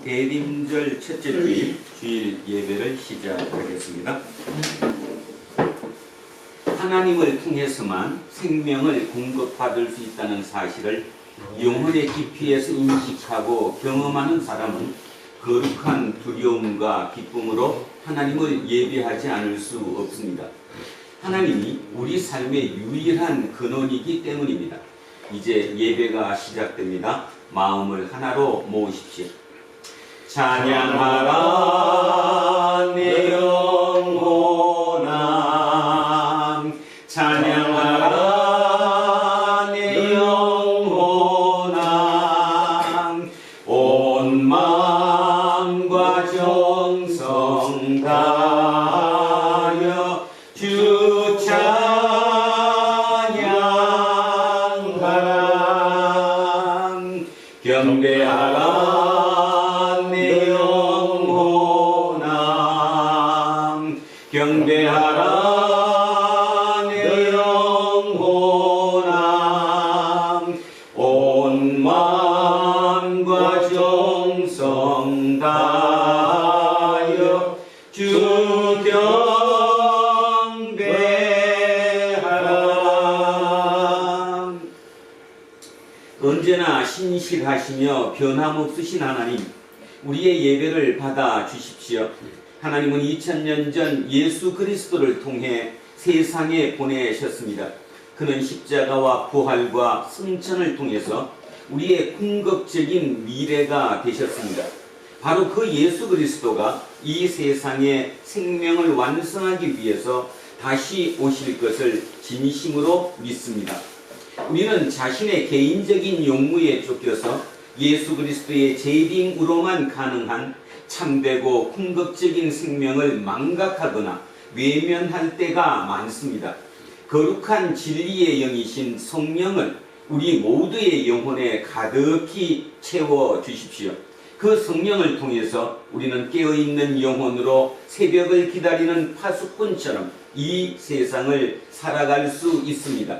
대림절 첫째 주일 주일 예배를 시작하겠습니다. 하나님을 통해서만 생명을 공급받을 수 있다는 사실을 영혼의 깊이에서 인식하고 경험하는 사람은 거룩한 두려움과 기쁨으로 하나님을 예배하지 않을 수 없습니다. 하나님이 우리 삶의 유일한 근원이기 때문입니다. 이제 예배가 시작됩니다. 마음을 하나로 모으십시오. 찬양하라 내 영혼아, 찬양하라 내 영혼아, 온 마음과 정성 다하여 주 찬양하라. 경배하라 경배하라 내 영혼아, 온 마음과 정성 다하여 주 경배하라. 언제나 신실하시며 변함없으신 하나님, 우리의 예배를 받아 주십시오. 하나님은 2000년 전 예수 그리스도를 통해 세상에 보내셨습니다. 그는 십자가와 부활과 승천을 통해서 우리의 궁극적인 미래가 되셨습니다. 바로 그 예수 그리스도가 이 세상에 생명을 완성하기 위해서 다시 오실 것을 진심으로 믿습니다. 우리는 자신의 개인적인 욕무에 쫓겨서 예수 그리스도의 재림으로만 가능한 참되고 궁극적인 생명을 망각하거나 외면할 때가 많습니다. 거룩한 진리의 영이신 성령을 우리 모두의 영혼에 가득히 채워 주십시오. 그 성령을 통해서 우리는 깨어있는 영혼으로 새벽을 기다리는 파수꾼처럼 이 세상을 살아갈 수 있습니다.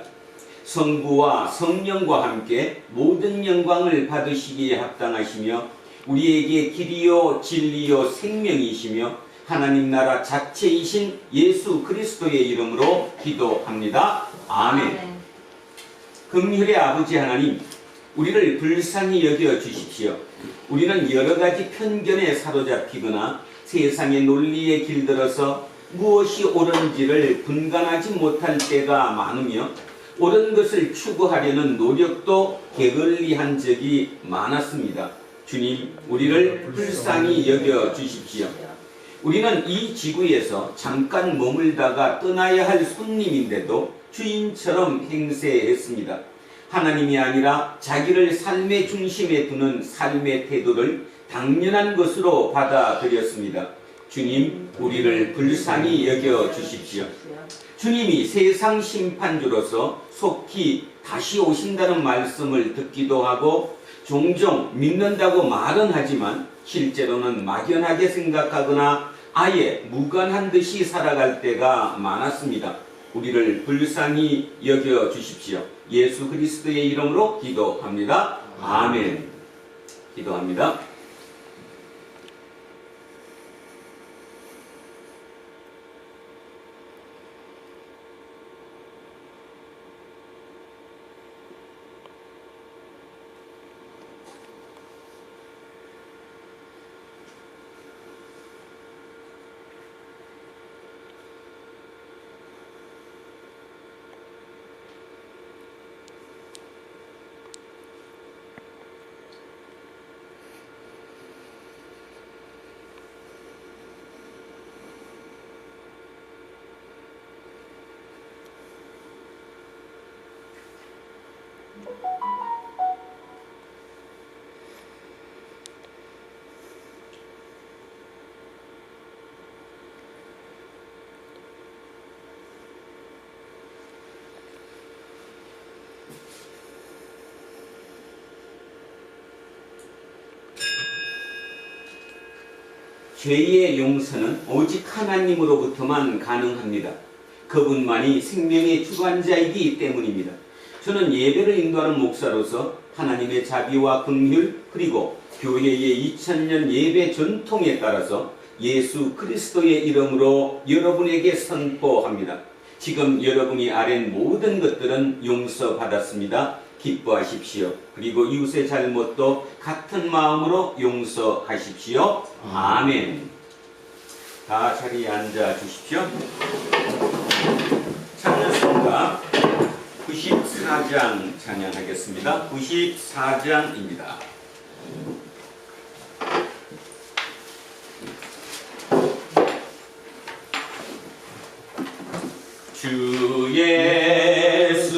성부와 성령과 함께 모든 영광을 받으시기에 합당하시며 우리에게 길이요 진리요 생명이시며 하나님 나라 자체이신 예수 그리스도의 이름으로 기도합니다. 아멘. 긍휼의 아버지 하나님, 우리를 불쌍히 여겨 주십시오. 우리는 여러 가지 편견에 사로잡히거나 세상의 논리에 길들어서 무엇이 옳은지를 분간하지 못할 때가 많으며 옳은 것을 추구하려는 노력도 게을리한 적이 많았습니다. 주님, 우리를 불쌍히 여겨 주십시오. 우리는 이 지구에서 잠깐 머물다가 떠나야 할 손님인데도 주인처럼 행세했습니다. 하나님이 아니라 자기를 삶의 중심에 두는 삶의 태도를 당연한 것으로 받아들였습니다. 주님, 우리를 불쌍히 여겨 주십시오. 주님이 세상 심판주로서 속히 다시 오신다는 말씀을 듣기도 하고 종종 믿는다고 말은 하지만 실제로는 막연하게 생각하거나 아예 무관한 듯이 살아갈 때가 많았습니다. 우리를 불쌍히 여겨 주십시오. 예수 그리스도의 이름으로 기도합니다. 아멘. 기도합니다. 죄의 용서는 오직 하나님으로부터만 가능합니다. 그분만이 생명의 주관자이기 때문입니다. 저는 예배를 인도하는 목사로서 하나님의 자비와 긍휼 그리고 교회의 2000년 예배 전통에 따라서 예수 그리스도의 이름으로 여러분에게 선포합니다. 지금 여러분이 아랜 모든 것들은 용서받았습니다. 기뻐하십시오. 그리고 이웃의 잘못도 같은 마음으로 용서하십시오. 아멘. 다 자리에 앉아 주십시오. 찬양송가 94장 찬양하겠습니다. 94장입니다. 주 예수보다도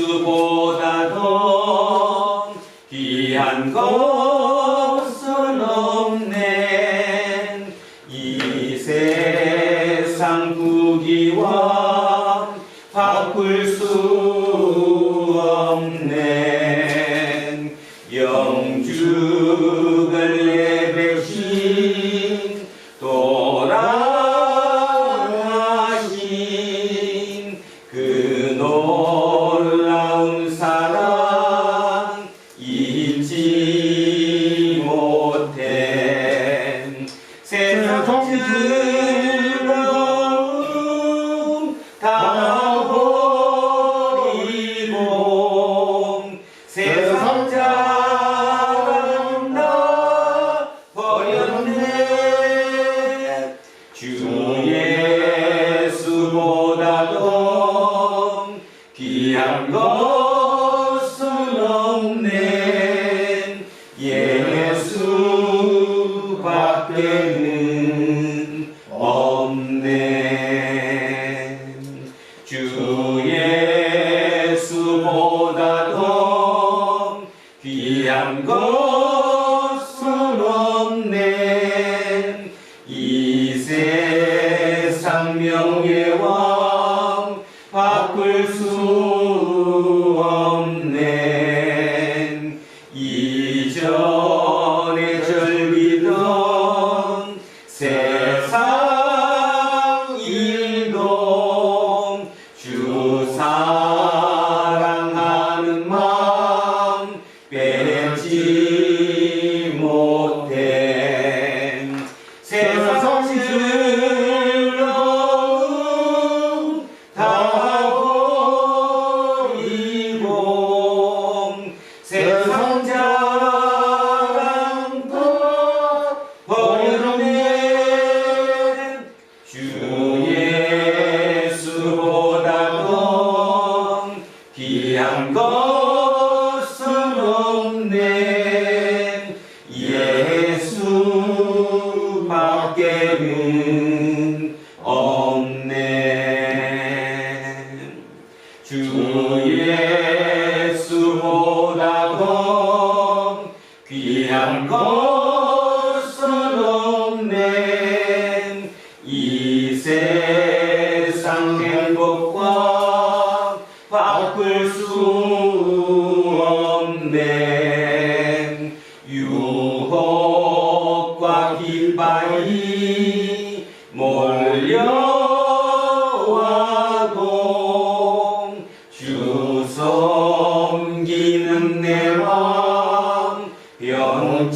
귀한 것은 없네. 이 세상 부귀와 바꿀 수 없네. 영주를 내배신 돌아가신 그 놀라운 사랑 잊지 못해. 세상 즐거움 다 버리고 세상 자랑 다 버렸네. 주 예수보다도 귀한 것은 없네. 예수밖에는 없네. 주 예수보다도 귀한 것은 없네. 이 세상 명예와 바꿀 수 없네. 이전에 즐기던 세상 일도 주 사랑하는 마음 빼지 못해. 세상 즐거움 다 버리고 세상 자랑 다 버렸네. 주 예수보다도 귀한 것은 없네. 예수밖에는 없네. 주 예수보다도 귀한 것은 없네. 이 세상 행복과 바꿀 수 없네. 유혹과 길바이 몰려와도 주 섬기는 내 마음 변치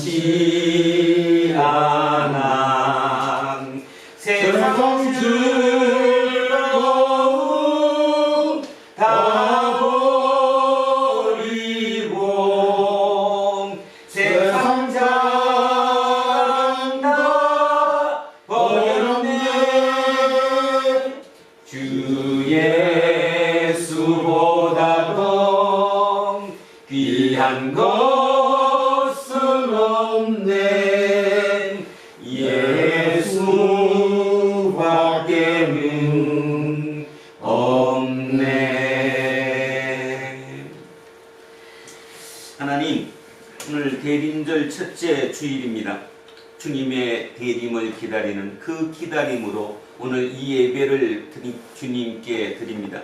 않아. 세상 즐거움 다 버리고 세상 자랑 다 버렸네. 주 예수보다도 귀한 것은 없네. 예수밖에는 없네. 하나님, 오늘 대림절 첫째 주일입니다. 주님의 대림을 기다리는 그 기다림으로 오늘 이 예배를 주님께 드립니다.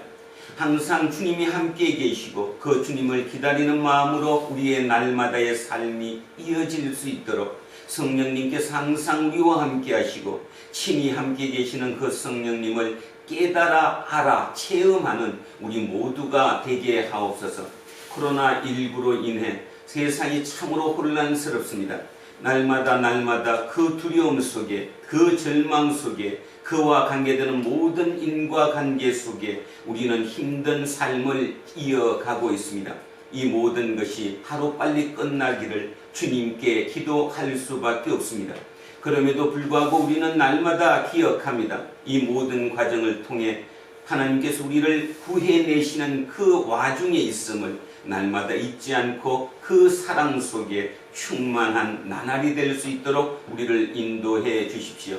항상 주님이 함께 계시고 그 주님을 기다리는 마음으로 우리의 날마다의 삶이 이어질 수 있도록 성령님께서 항상 우리와 함께 하시고 친히 함께 계시는 그 성령님을 깨달아 알아 체험하는 우리 모두가 되게 하옵소서. 코로나19로 인해 세상이 참으로 혼란스럽습니다. 날마다 그 두려움 속에, 그 절망 속에, 그와 관계되는 모든 인과관계 속에 우리는 힘든 삶을 이어가고 있습니다. 이 모든 것이 하루빨리 끝나기를 주님께 기도할 수밖에 없습니다. 그럼에도 불구하고 우리는 날마다 기억합니다. 이 모든 과정을 통해 하나님께서 우리를 구해내시는 그 와중에 있음을 날마다 잊지 않고 그 사랑 속에 충만한 나날이 될 수 있도록 우리를 인도해 주십시오.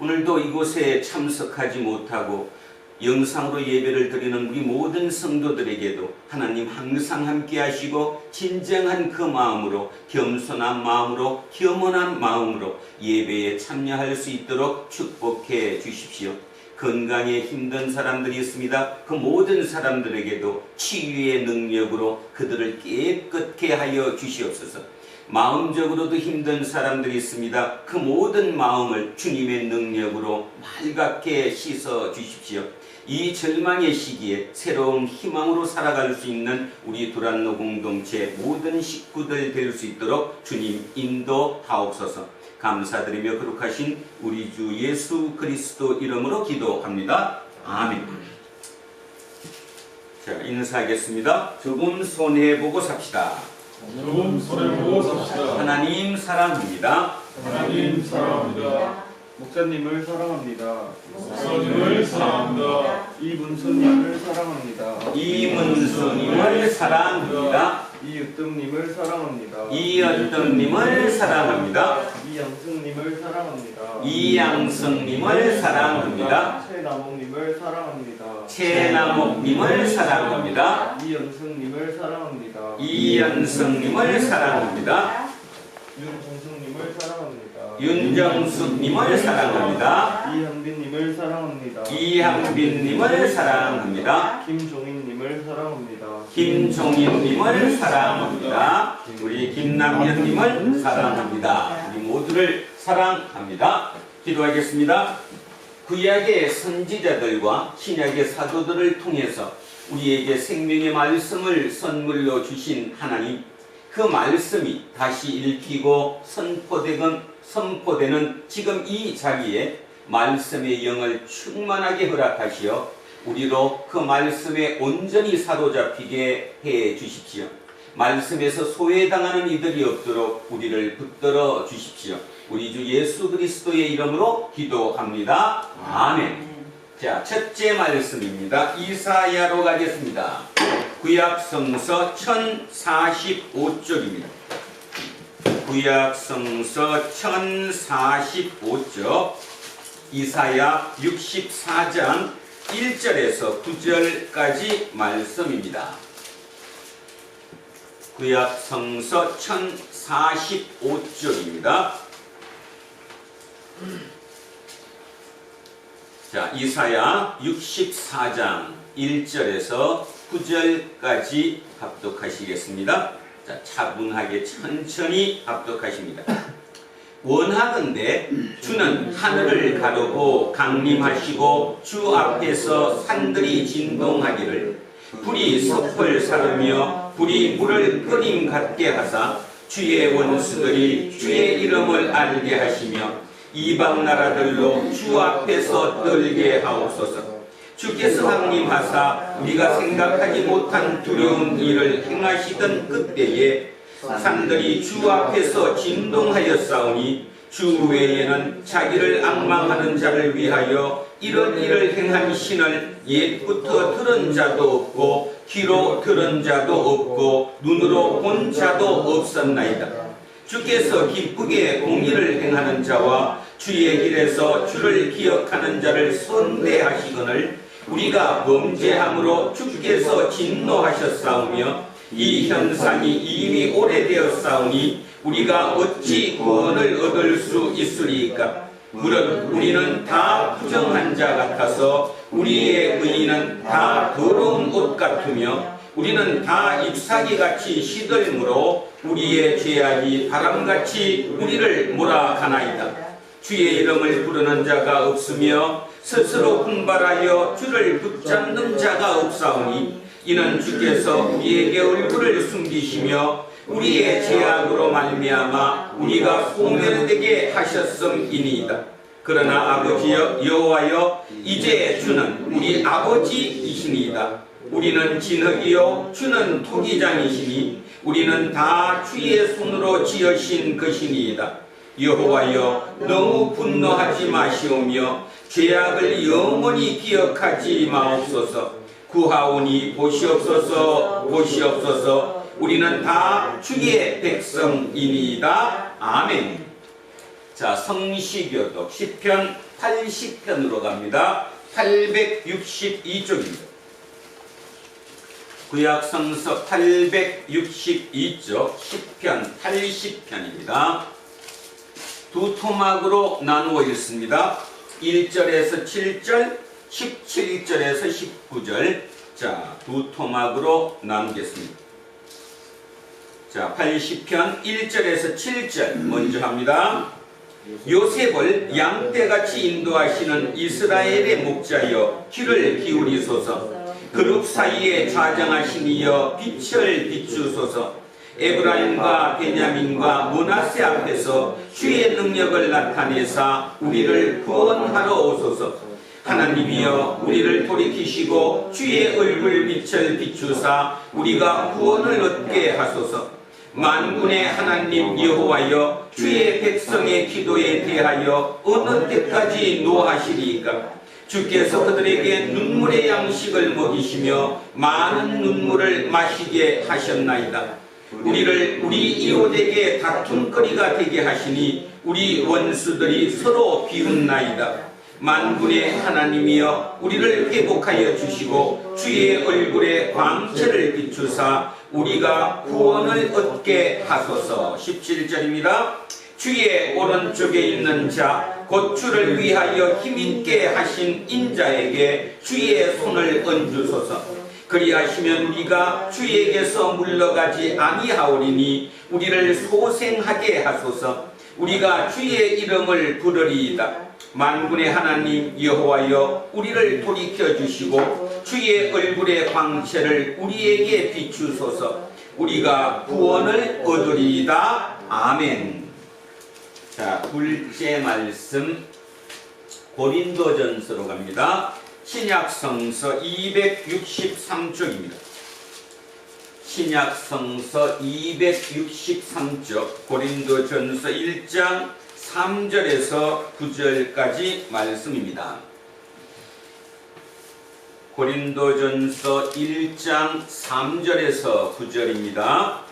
오늘도 이곳에 참석하지 못하고 영상으로 예배를 드리는 우리 모든 성도들에게도 하나님 항상 함께 하시고 진정한 그 마음으로, 겸손한 마음으로, 겸허한 마음으로 예배에 참여할 수 있도록 축복해 주십시오. 건강에 힘든 사람들이 있습니다. 그 모든 사람들에게도 치유의 능력으로 그들을 깨끗게 하여 주시옵소서. 마음적으로도 힘든 사람들이 있습니다. 그 모든 마음을 주님의 능력으로 맑게 씻어 주십시오. 이 절망의 시기에 새로운 희망으로 살아갈 수 있는 우리 두란노 공동체 모든 식구들 될 수 있도록 주님 인도하옵소서. 감사드리며 거룩하신 우리 주 예수 그리스도 이름으로 기도합니다. 아멘. 자, 인사하겠습니다. 조금 손해보고 삽시다. 조금 손해보고 삽시다. 하나님 사랑합니다. 하나님 사랑합니다. 목사님을 사랑합니다. 목사님을 사랑합니다. 이문수님을 사랑합니다. 이문수님을 사랑합니다. 이으뜸님을 사랑합니다. 이은덕님을 사랑합니다. 이양승님을 사랑합니다. 이양성님을 사랑합니다. 최남옥님을 사랑합니다. 최남옥님을 사랑합니다. 이연승님을 사랑합니다. 이연성님을 사랑합니다. 윤정숙님을 사랑합니다. 윤정숙님을 사랑합니다. 이한빈님을 사랑합니다. 이한빈님을 사랑합니다. 김종인님을 사랑합니다. 김종인님을 사랑합니다. 우리 김남현님을 사랑합니다. 우리 모두를 사랑합니다. 기도하겠습니다. 구약의 선지자들과 신약의 사도들을 통해서 우리에게 생명의 말씀을 선물로 주신 하나님, 그 말씀이 다시 읽히고 선포되는 지금 이 자리에 말씀의 영을 충만하게 허락하시어 우리로 그 말씀에 온전히 사로잡히게 해 주십시오. 말씀에서 소외당하는 이들이 없도록 우리를 붙들어 주십시오. 우리 주 예수 그리스도의 이름으로 기도합니다. 아멘. 자, 첫째 말씀입니다. 이사야로 가겠습니다. 구약 성서 1045쪽입니다. 구약 성서 1045쪽 이사야 64장 1절에서 9절까지 말씀입니다. 구약 성서 1045쪽입니다. 자, 이사야 64장 1절에서 9절까지 합독하시겠습니다. 자, 차분하게 천천히 합독하십니다. 원하건대 주는 하늘을 가르고 강림하시고 주 앞에서 산들이 진동하기를 불이 섭을 사르며 불이 물을 끓임 같게 하사 주의 원수들이 주의 이름을 알게 하시며 이방 나라들로 주 앞에서 떨게 하옵소서. 주께서 강림하사 우리가 생각하지 못한 두려운 일을 행하시던 그때에 산들이 주 앞에서 진동하였사오니 주 외에는 자기를 앙망하는 자를 위하여 이런 일을 행한 신을 옛부터 들은 자도 없고 귀로 들은 자도 없고 눈으로 본 자도 없었나이다. 주께서 기쁘게 공의를 행하는 자와 주의 길에서 주를 기억하는 자를 선대하시거늘 우리가 범죄함으로 주께서 진노하셨사오며 이 현상이 이미 오래되었사오니 우리가 어찌 구원을 얻을 수 있으리까? 무릇 우리는 다 부정한 자 같아서 우리의 의인은 다 더러운 옷 같으며 우리는 다 잎사귀같이 시들므로 우리의 죄악이 바람같이 우리를 몰아가나이다. 주의 이름을 부르는 자가 없으며 스스로 분발하여 주를 붙잡는 자가 없사오니 이는 주께서 우리에게 얼굴을 숨기시며 우리의 죄악으로 말미암아 우리가 소멸되게 하셨음이니이다. 그러나 아버지여 여호와여 이제 주는 우리 아버지이시니이다. 우리는 진흙이요 주는 토기장이시니 우리는 다 주의 손으로 지으신 것이니이다. 여호와여 너무 분노하지 마시오며 죄악을 영원히 기억하지 마옵소서. 구하오니 보시옵소서 보시옵소서. 우리는 다 주의 백성이니이다. 아멘. 자, 성시교독 시편 80편으로 갑니다. 862쪽입니다. 구약성서 862쪽 시편 80편입니다. 두 토막으로 나누어 읽습니다. 1절에서 7절, 17절에서 19절. 자, 두 토막으로 나누겠습니다. 자, 80편 1절에서 7절 먼저 합니다. 요셉을 양떼같이 인도하시는 이스라엘의 목자여 귀를 기울이소서. 그룹 사이에 좌정하신 이여 빛을 비추소서. 에브라임과 베냐민과 므낫세 앞에서 주의 능력을 나타내사 우리를 구원하러 오소서. 하나님이여 우리를 돌이키시고 주의 얼굴 빛을 비추사 우리가 구원을 얻게 하소서. 만군의 하나님 여호와여 주의 백성의 기도에 대하여 어느 때까지 노하시리이까? 주께서 그들에게 눈물의 양식을 먹이시며 많은 눈물을 마시게 하셨나이다. 우리를 우리 이웃에게 다툼거리가 되게 하시니 우리 원수들이 서로 비웃나이다. 만군의 하나님이여 우리를 회복하여 주시고 주의 얼굴에 광채를 비추사 우리가 구원을 얻게 하소서. 17절입니다. 주의 오른쪽에 있는 자 곧 주를 위하여 힘있게 하신 인자에게 주의 손을 얹으소서. 그리하시면 우리가 주에게서 물러가지 아니하오리니 우리를 소생하게 하소서. 우리가 주의 이름을 부르리이다. 만군의 하나님 여호와여 우리를 돌이켜 주시고 주의 얼굴의 광채를 우리에게 비추소서. 우리가 구원을 얻으리이다. 아멘. 자, 둘째 말씀 고린도전서로 갑니다. 신약성서 263쪽입니다. 신약성서 263쪽 고린도전서 1장 3절에서 9절까지 말씀입니다. 고린도전서 1장 3절에서 9절입니다.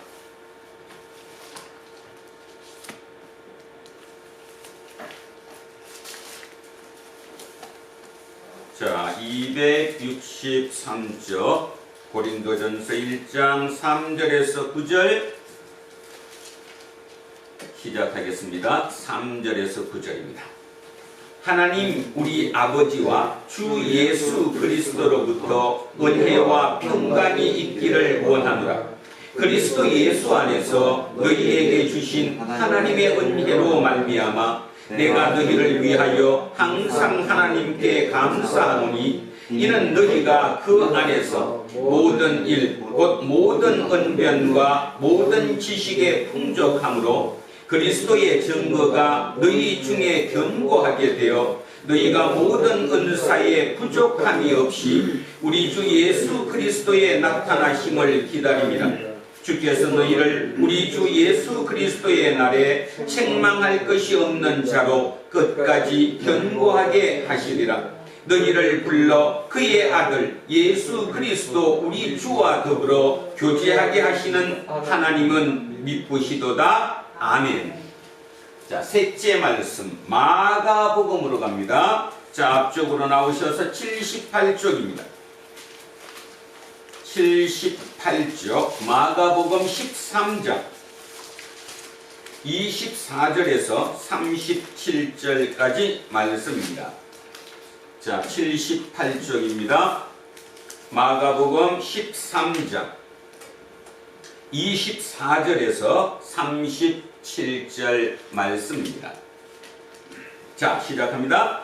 자, 263쪽 고린도전서 1장 3절에서 9절 시작하겠습니다. 3절에서 9절입니다. 하나님 우리 아버지와 주 예수 그리스도로부터 은혜와 평강이 있기를 원하노라. 그리스도 예수 안에서 너희에게 주신 하나님의 은혜로 말미암아 내가 너희를 위하여 항상 하나님께 감사하노니 이는 너희가 그 안에서 모든 일 곧 모든 언변과 모든 지식의 풍족함으로 그리스도의 증거가 너희 중에 견고하게 되어 너희가 모든 은사에 부족함이 없이 우리 주 예수 그리스도의 나타나심을 기다림이라. 주께서 너희를 우리 주 예수 그리스도의 날에 책망할 것이 없는 자로 끝까지 견고하게 하시리라. 너희를 불러 그의 아들 예수 그리스도 우리 주와 더불어 교제하게 하시는 하나님은 미쁘시도다. 아멘. 자, 셋째 말씀 마가복음으로 갑니다. 자, 앞쪽으로 나오셔서 78쪽입니다. 78쪽 마가복음 13장 24절에서 37절까지 말씀입니다. 자, 78쪽입니다. 마가복음 13장 24절에서 37절 말씀입니다. 자, 시작합니다.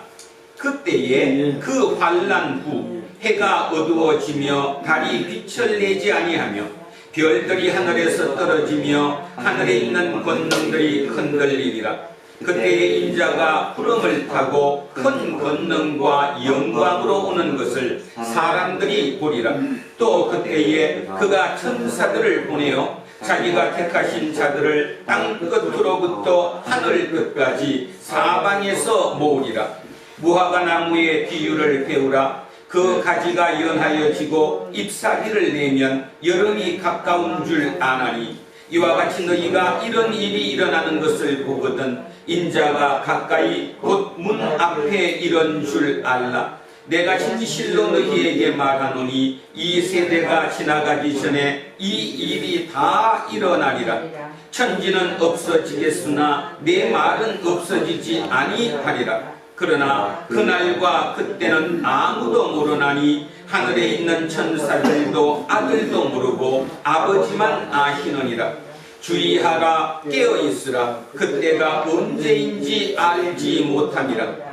그때에 그 환난 후 해가 어두워지며 달이 빛을 내지 아니하며 별들이 하늘에서 떨어지며 하늘에 있는 권능들이 흔들리리라. 그때에 인자가 구름을 타고 큰 권능과 영광으로 오는 것을 사람들이 보리라. 또 그때에 그가 천사들을 보내어 자기가 택하신 자들을 땅 끝으로부터 하늘 끝까지 사방에서 모으리라. 무화과 나무의 비유를 배우라. 그 가지가 연하여 지고 잎사귀를 내면 여름이 가까운 줄 아나니 이와 같이 너희가 이런 일이 일어나는 것을 보거든 인자가 가까이 곧 문 앞에 이런 줄 알라. 내가 진실로 너희에게 말하노니 이 세대가 지나가기 전에 이 일이 다 일어나리라. 천지는 없어지겠으나 내 말은 없어지지 아니하리라. 그러나 그날과 그때는 아무도 모르나니 하늘에 있는 천사들도 아들도 모르고 아버지만 아시느니라. 주의하라, 깨어있으라. 그때가 언제인지 알지 못함이라.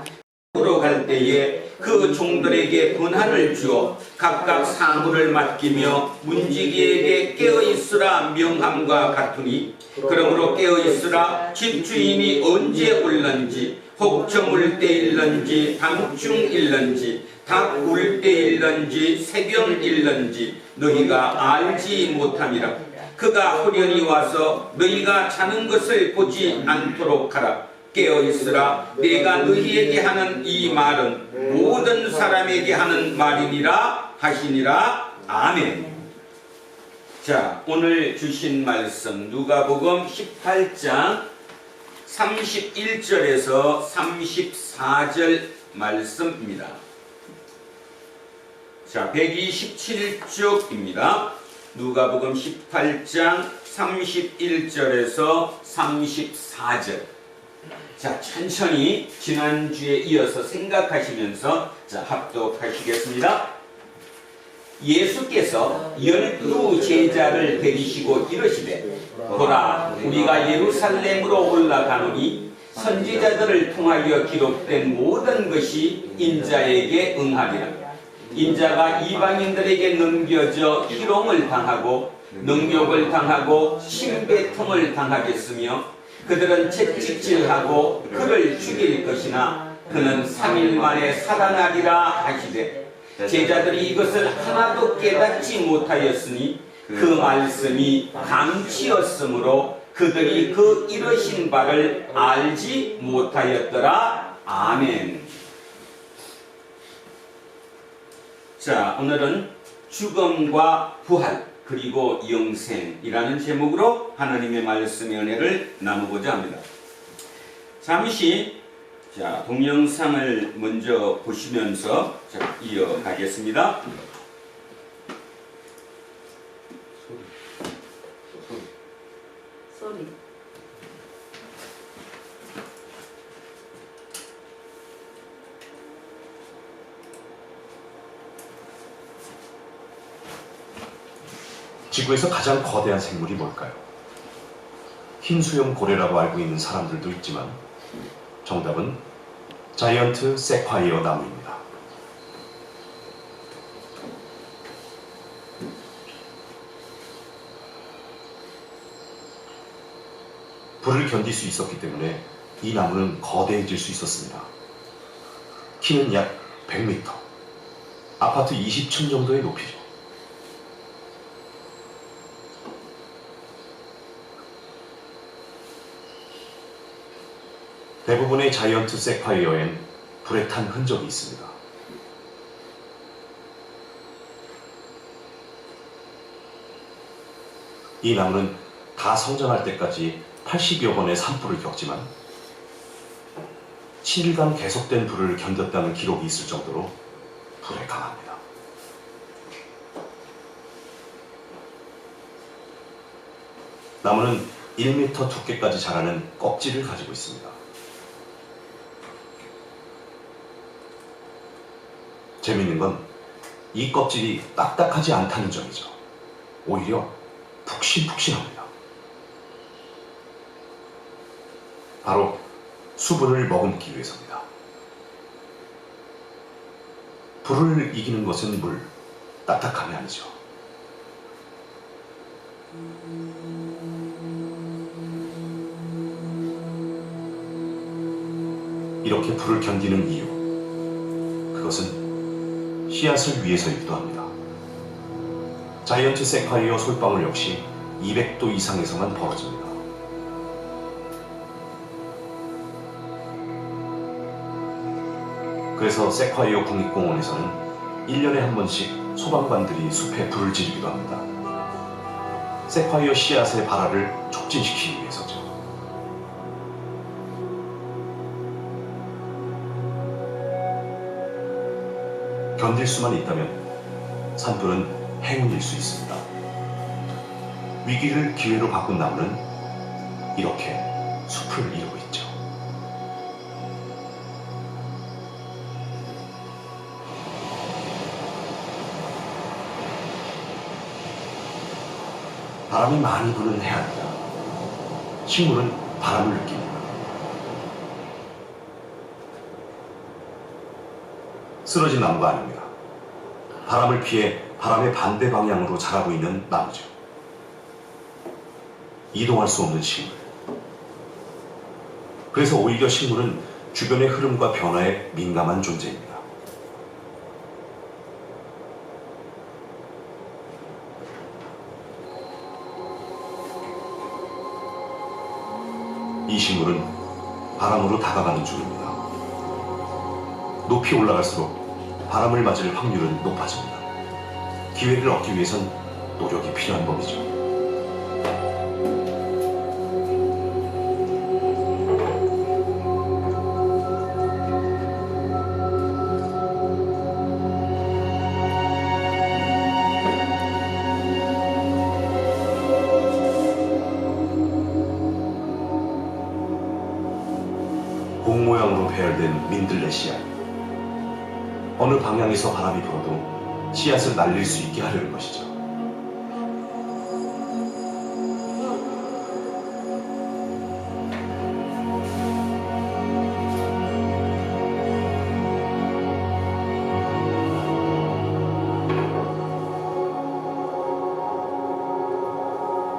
으로 갈 때에 그 종들에게 권한을 주어 각각 사물을 맡기며 문지기에게 깨어있으라 명함과 같으니 그러므로 깨어있으라. 집주인이 언제 올는지 혹 저물 때일는지 밤중일는지 닭 울 때일는지 새벽일는지 너희가 알지 못함이라. 그가 호련히 와서 너희가 자는 것을 보지 않도록 하라. 깨어있으라. 내가 너희에게 하는 이 말은 모든 사람에게 하는 말이니라 하시니라. 아멘. 자, 오늘 주신 말씀 누가복음 18장 31절에서 34절 말씀입니다. 자, 127쪽입니다. 누가복음 18장 31절에서 34절. 자, 천천히 지난주에 이어서 생각하시면서 자, 합독하시겠습니다. 예수께서 12 제자를 데리시고 이르시되 보라, 우리가 예루살렘으로 올라가노니 선지자들을 통하여 기록된 모든 것이 인자에게 응하리라. 인자가 이방인들에게 넘겨져 희롱을 당하고 능욕을 당하고 침뱉음을 당하겠으며 그들은 채찍질하고 그를 죽일 것이나 그는 3일 만에 살아나리라 하시되 제자들이 이것을 하나도 깨닫지 못하였으니 그 말씀이 감치였으므로 그들이 그 이르신 바를 알지 못하였더라. 아멘. 자, 오늘은 죽음과 부활 그리고 영생이라는 제목으로 하나님의 말씀의 은혜를 나누고자 합니다. 잠시 자, 동영상을 먼저 보시면서 자, 이어가겠습니다. 소리. 지구에서 가장 거대한 생물이 뭘까요? 흰수염 고래라고 알고 있는 사람들도 있지만 정답은 자이언트 세콰이어 나무입니다. 불을 견딜 수 있었기 때문에 이 나무는 거대해질 수 있었습니다. 키는 약 100m, 아파트 20층 정도의 높이죠. 대부분의 자이언트 세콰이어엔 불에 탄 흔적이 있습니다. 이 나무는 다 성장할 때까지 80여 번의 산불을 겪지만 7일간 계속된 불을 견뎠다는 기록이 있을 정도로 불에 강합니다. 나무는 1m 두께까지 자라는 껍질을 가지고 있습니다. 재미있는 건 이 껍질이 딱딱하지 않다는 점이죠. 오히려 푹신푹신합니다. 바로 수분을 머금기 위해서입니다. 불을 이기는 것은 물, 딱딱함이 아니죠. 이렇게 불을 견디는 이유, 그것은 씨앗을 위해서이기도 합니다. 자이언트 세콰이어 솔방울 역시 200도 이상에서만 벌어집니다. 그래서 세콰이어 국립공원에서는 1년에 한 번씩 소방관들이 숲에 불을 지르기도 합니다. 세콰이어 씨앗의 발화를 촉진시키기 위해서죠. 견딜 수만 있다면 산불은 행운일 수 있습니다. 위기를 기회로 바꾼 나무는 이렇게 숲을 이루고 있죠. 바람이 많이 부는 해안이다. 식물은 바람을 느낍니다. 쓰러진 나무가 아닙니다. 바람을 피해 바람의 반대 방향으로 자라고 있는 나무죠. 이동할 수 없는 식물. 그래서 오히려 식물은 주변의 흐름과 변화에 민감한 존재입니다. 이 식물은 바람으로 다가가는 중입니다. 높이 올라갈수록 바람을 맞을 확률은 높아집니다. 기회를 얻기 위해선 노력이 필요한 법이죠. 공 모양으로 배열된 민들레 씨앗. 어느 방향에서 바람이 불어도 씨앗을 날릴 수 있게 하려는 것이죠.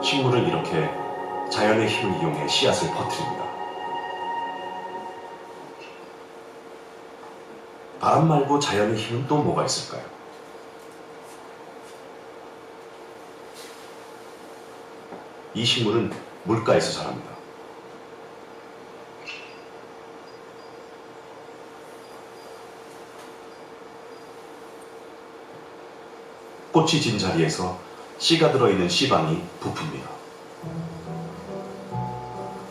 식물은 이렇게 자연의 힘을 이용해 씨앗을 퍼뜨립니다. 바람 말고 자연의 힘은 또 뭐가 있을까요? 이 식물은 물가에서 자랍니다. 꽃이 진 자리에서 씨가 들어있는 씨방이 부풉니다.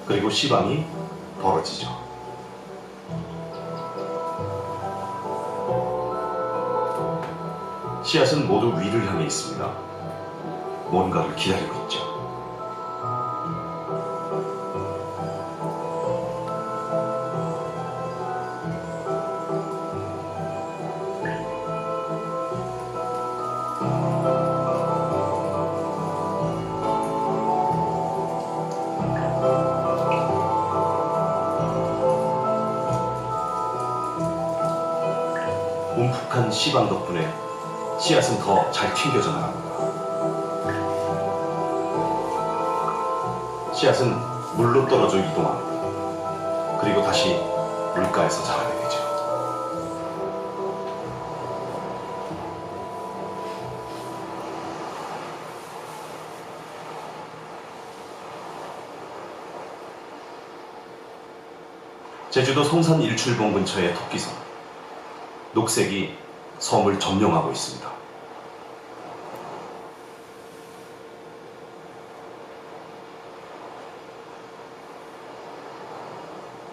그리고 씨방이 벌어지죠. 씨앗은 모두 위를 향해 있습니다. 뭔가를 기다리고 있죠. 움푹한 씨방 덕분에 씨앗은 더 잘 튕겨져 나갑니다. 씨앗은 물로 떨어져 이동합니다. 그리고 다시 물가에서 자라게 되죠. 제주도 성산 일출봉 근처의 토끼섬. 녹색이 섬을 점령하고 있습니다.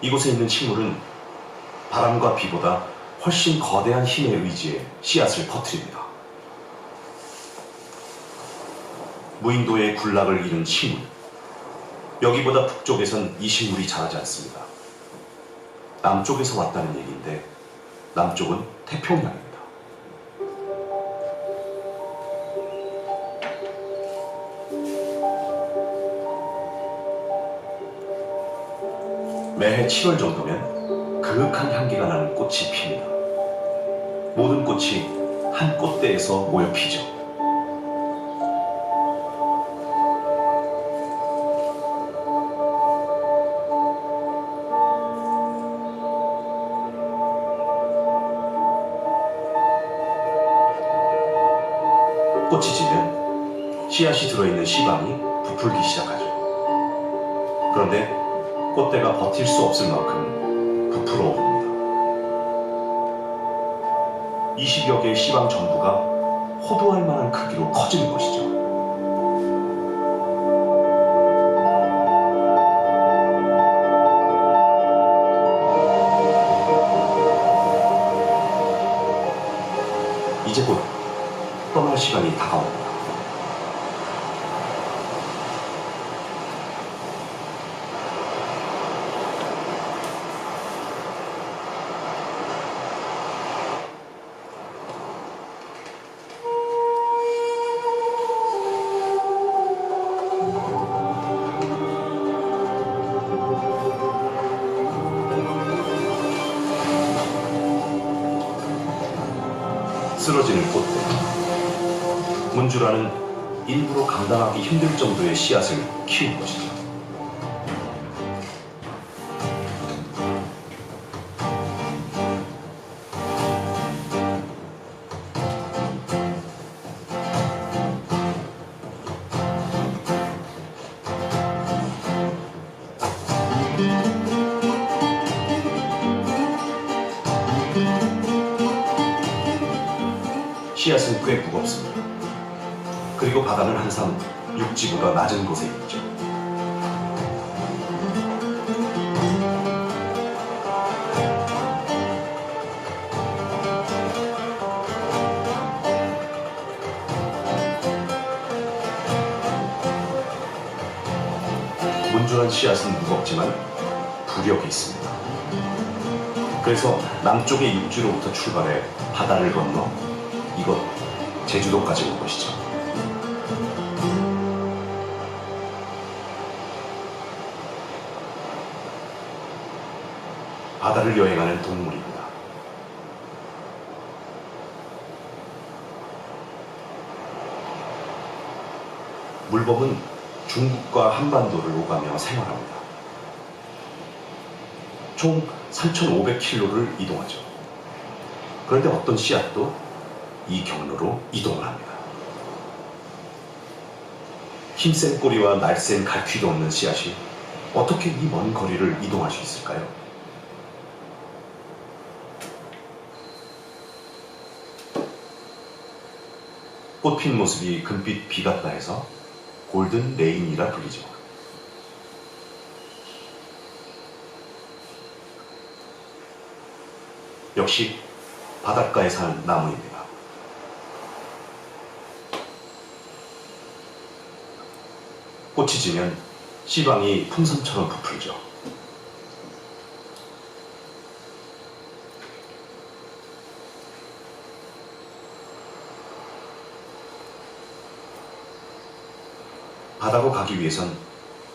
이곳에 있는 식물은 바람과 비보다 훨씬 거대한 힘에 의지해 씨앗을 퍼뜨립니다. 무인도의 군락을 이룬 식물. 여기보다 북쪽에선 이 식물이 자라지 않습니다. 남쪽에서 왔다는 얘기인데 남쪽은 태평양입니다. 매해 7월 정도면 그윽한 향기가 나는 꽃이 핍니다. 모든 꽃이 한 꽃대에서 모여 피죠. 꽃이 지면 씨앗이 들어있는 씨방이 부풀기 시작하죠. 그런데 꽃대가 버틸 수 없을 만큼 부풀어 오릅니다. 20여 개의 씨방 전부가 호도할 만한 크기로 커지는 것이죠. 이제 곧 떠날 시간이 다가옵니다. 쓰러지는 꽃대. 문주라는 일부러 감당하기 힘들 정도의 씨앗을 키운 것이죠. 씨앗은 꽤 무겁습니다. 그리고 바다는 항상 육지보다 낮은 곳에 있죠. 문주한 씨앗은 무겁지만 부력이 있습니다. 그래서 남쪽의 육지로부터 출발해 바다를 건너 이곳 제주도까지 온 것이죠. 바다를 여행하는 동물입니다. 물범은 중국과 한반도를 오가며 생활합니다. 총 3,500km를 이동하죠. 그런데 어떤 씨앗도 이 경로로 이동을 합니다. 힘센 꼬리와 날쌘 갈퀴도 없는 씨앗이 어떻게 이 먼 거리를 이동할 수 있을까요? 꽃핀 모습이 금빛 비 같다 해서 골든 레인이라 불리죠. 역시 바닷가에 사는 나무입니다. 꽃이 지면 씨방이 풍선처럼 부풀죠. 바다로 가기 위해선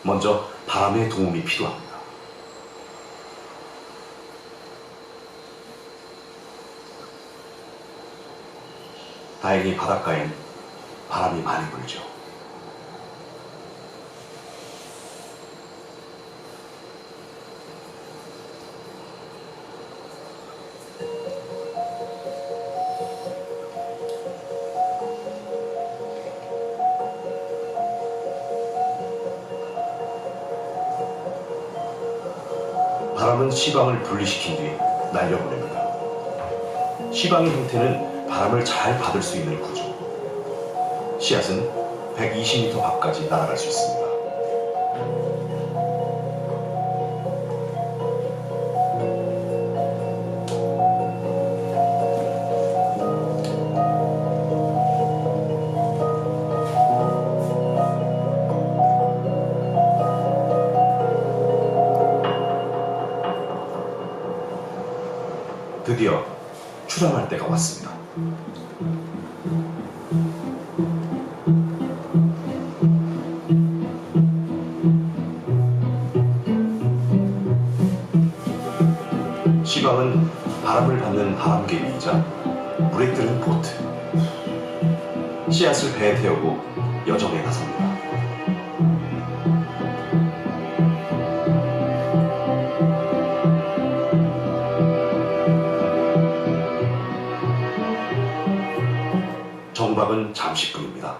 먼저 바람의 도움이 필요합니다. 다행히 바닷가엔 바람이 많이 불죠. 바람은 씨방을 분리시킨 뒤 날려보냅니다. 씨방의 형태는 바람을 잘 받을 수 있는 구조. 씨앗은 120m 밖까지 날아갈 수 있습니다. 드디어 출항할 때가 왔습니다. 씨방은 바람을 받는 바람개비이자 물에 뜨는 보트. 씨앗을 배에 태우고 여정에 나섭니다. 정박은 잠시뿐입니다.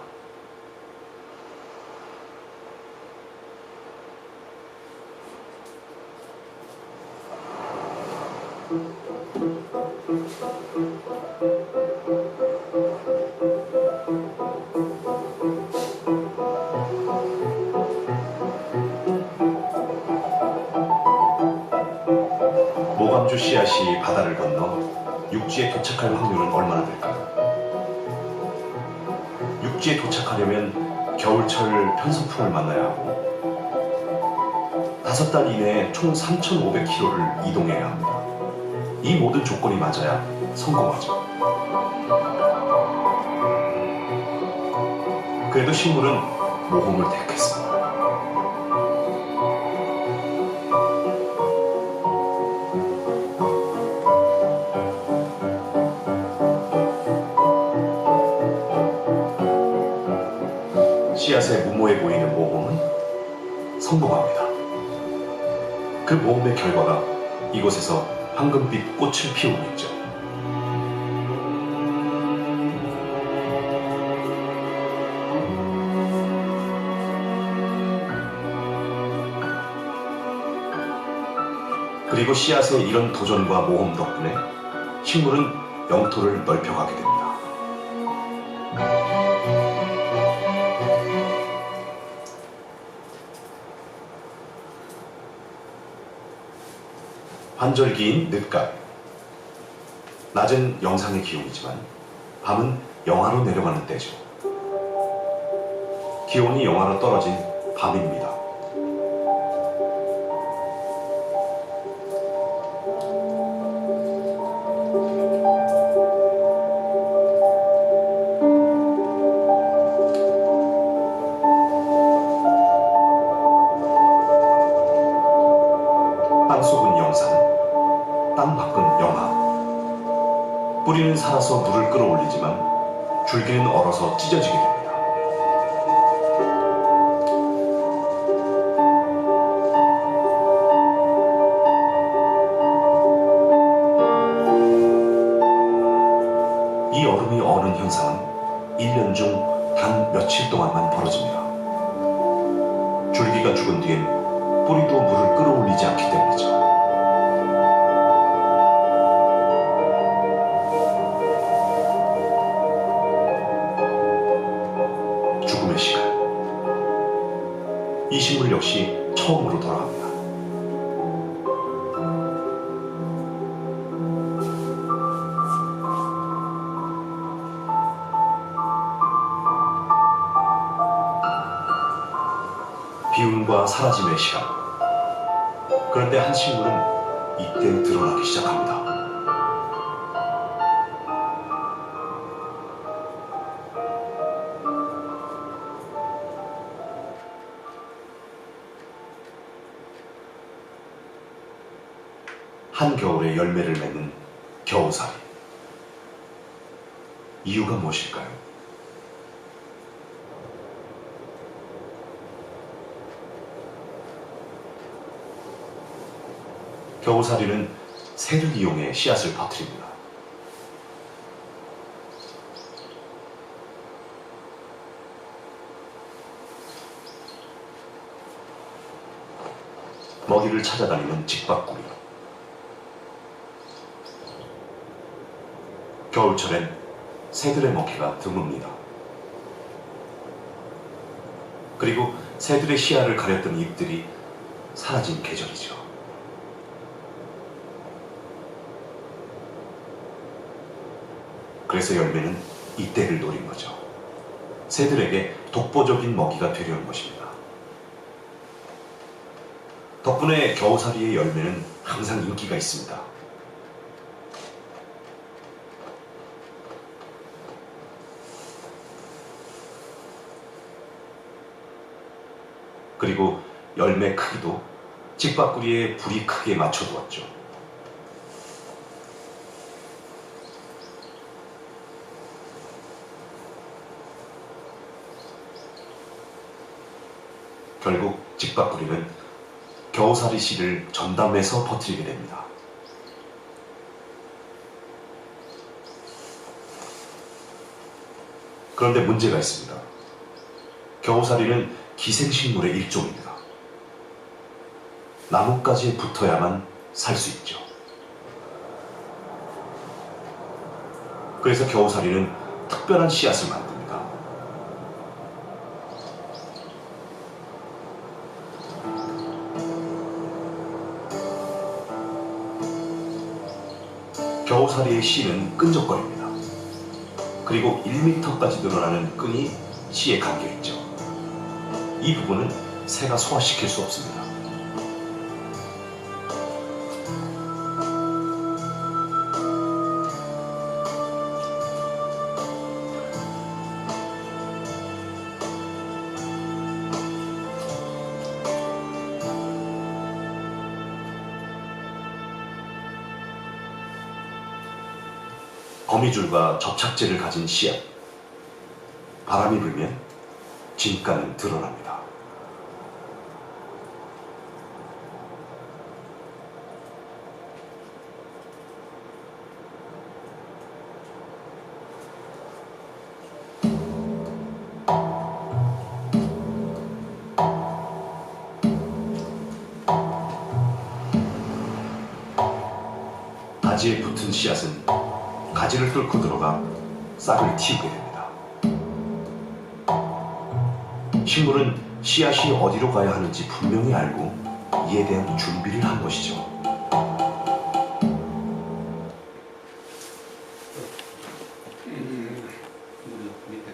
모감주 씨앗이 바다를 건너 육지에 도착할 확률은 얼마나 될까요? 육지에 도착하려면 겨울철 편서풍을 만나야 하고 5달 이내에 총 3,500km를 이동해야 합니다. 이 모든 조건이 맞아야 성공하죠. 그래도 식물은 모험을 택했습니다. 씨앗에 무모해 보이는 모험은 성공합니다. 그 모험의 결과가 이곳에서 황금빛 꽃을 피우고 있죠. 그리고 씨앗의 이런 도전과 모험 덕분에 식물은 영토를 넓혀가게 됩니다. 환절기인 늦가을. 낮은 영상의 기온이지만 밤은 영하로 내려가는 때죠. 기온이 영하로 떨어진 밤입니다. 땅속은 영상, 땅 밖은 영하. 뿌리는 살아서 물을 끌어올리지만 줄기는 얼어서 찢어지게 됩니다. 이 얼음이 어는 현상은 1년 중 단 며칠 동안만 벌어집니다. 줄기가 죽은 뒤엔 뿌리도 물을 끌어올리지 않기 때문이죠. 죽음의 시간. 이 식물 역시 처음으로 돌아갑니다. 비움과 사라짐의 시간. 그런데 한 식물은 이때 드러나기 시작합니다. 한겨울에 열매를 맺는 겨우살이. 이유가 무엇일까요? 겨우살이는 새를 이용해 씨앗을 퍼뜨립니다. 먹이를 찾아다니는 직박구리. 겨울철엔 새들의 먹이가 드뭅니다. 그리고 새들의 시야를 가렸던 잎들이 사라진 계절이죠. 그래서 열매는 이때를 노린 거죠. 새들에게 독보적인 먹이가 되려는 것입니다. 덕분에 겨우살이의 열매는 항상 인기가 있습니다. 그리고 열매 크기도 직박구리의 불이 크게 맞춰두었죠. 결국 직박구리는 겨우살이 씨를 전담해서 퍼뜨리게 됩니다. 그런데 문제가 있습니다. 겨우살이는 기생식물의 일종입니다. 나뭇가지에 붙어야만 살 수 있죠. 그래서 겨우살이는 특별한 씨앗을 만듭니다. 겨우살이의 씨는 끈적거립니다. 그리고 1m까지 늘어나는 끈이 씨에 감겨있죠. 이 부분은 새가 소화시킬 수 없습니다. 거미줄과 접착제를 가진 씨앗. 바람이 불면 진가는 드러납니다. 가지에 붙은 씨앗은 가지를 뚫고 들어가 싹을 틔우게 됩니다. 식물은 씨앗이 어디로 가야 하는지 분명히 알고 이에 대한 준비를 한 것이죠. 밑에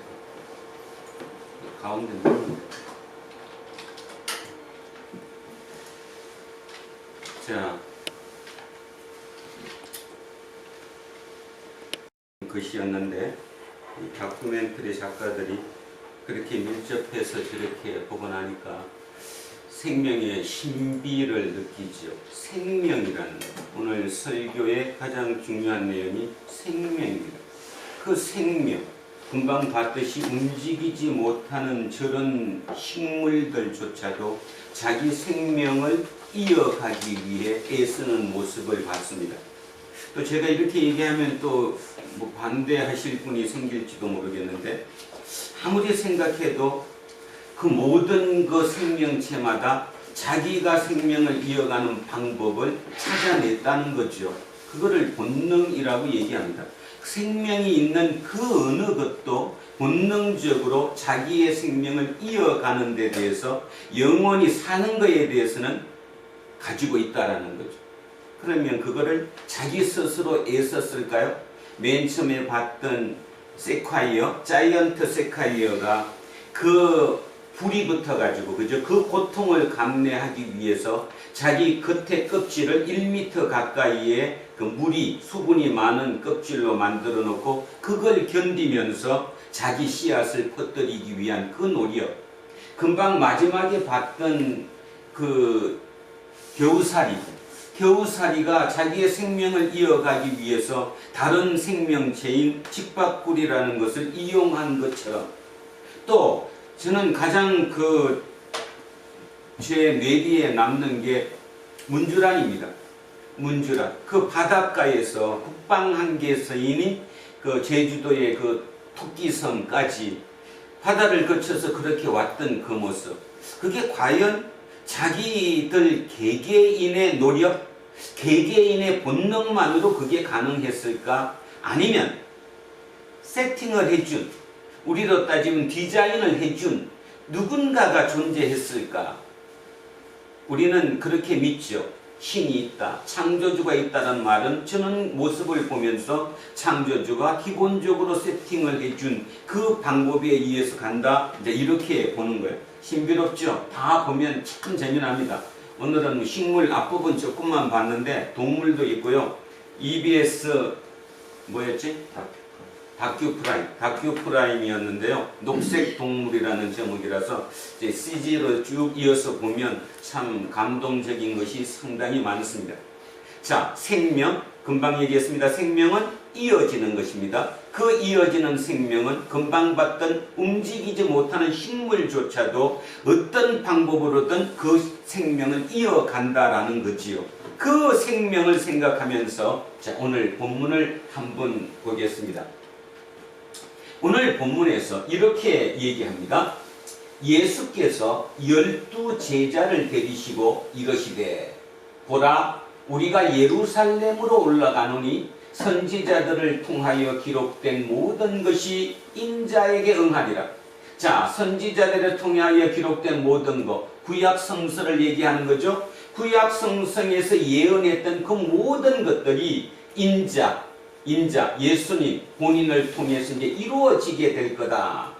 가운데 넣으면 돼. 자, 것이었는데 이 다큐멘터리 작가들이 그렇게 밀접해서 저렇게 보고 나니까 생명의 신비를 느끼죠. 생명이라는 것. 오늘 설교의 가장 중요한 내용이 생명입니다. 그 생명, 금방 봤듯이 움직이지 못하는 저런 식물들조차도 자기 생명을 이어가기 위해 애쓰는 모습을 봤습니다. 또 제가 이렇게 얘기하면 또 뭐 반대하실 분이 생길지도 모르겠는데, 아무리 생각해도 그 모든 그 생명체마다 자기가 생명을 이어가는 방법을 찾아냈다는 거죠. 그거를 본능이라고 얘기합니다. 생명이 있는 그 어느 것도 본능적으로 자기의 생명을 이어가는 데 대해서 영원히 사는 것에 대해서는 가지고 있다라는 거죠. 그러면 그거를 자기 스스로 애썼을까요? 맨 처음에 봤던 세콰이어, 자이언트 세콰이어가 그 불이 붙어가지고, 그죠? 그 고통을 감내하기 위해서 자기 겉에 껍질을 1m 가까이에 그 물이, 수분이 많은 껍질로 만들어 놓고 그걸 견디면서 자기 씨앗을 퍼뜨리기 위한 그 노력. 금방 마지막에 봤던 그 겨우살이가 자기의 생명을 이어가기 위해서 다른 생명체인 직박꿀이라는 것을 이용한 것처럼, 또 저는 가장 제 뇌리에 남는 게 문주란입니다. 문주란. 그 바닷가에서 국방한계서인인 그 제주도의 그 토끼섬까지 바다를 거쳐서 그렇게 왔던 그 모습. 그게 과연 자기들 개개인의 노력, 개개인의 본능만으로 그게 가능했을까? 아니면 세팅을 해준, 우리로 따지면 디자인을 해준 누군가가 존재했을까? 우리는 그렇게 믿죠. 신이 있다, 창조주가 있다는 말은 저는 모습을 보면서 창조주가 기본적으로 세팅을 해준 그 방법에 의해서 간다, 이제 이렇게 보는 거예요. 신비롭죠? 다 보면 참 재미납니다. 오늘은 식물 앞부분 조금만 봤는데 동물도 있고요. EBS 뭐였지? 다큐프라임이었는데요. 녹색 동물이라는 제목이라서 이제 CG로 쭉 이어서 보면 참 감동적인 것이 상당히 많습니다. 자, 생명, 금방 얘기했습니다. 생명은 이어지는 것입니다. 그 이어지는 생명은 금방 봤던 움직이지 못하는 식물조차도 어떤 방법으로든 그 생명을 이어간다라는 거지요. 그 생명을 생각하면서 자, 오늘 본문을 한번 보겠습니다. 오늘 본문에서 이렇게 얘기합니다. 예수께서 12 제자를 데리시고 이러시되 보라 우리가 예루살렘으로 올라가노니 선지자들을 통하여 기록된 모든 것이 인자에게 응하리라. 자, 선지자들을 통하여 기록된 모든 것, 구약 성서를 얘기하는 거죠. 구약 성서에서 예언했던 그 모든 것들이 인자, 예수님 본인을 통해서 이제 이루어지게 될 거다.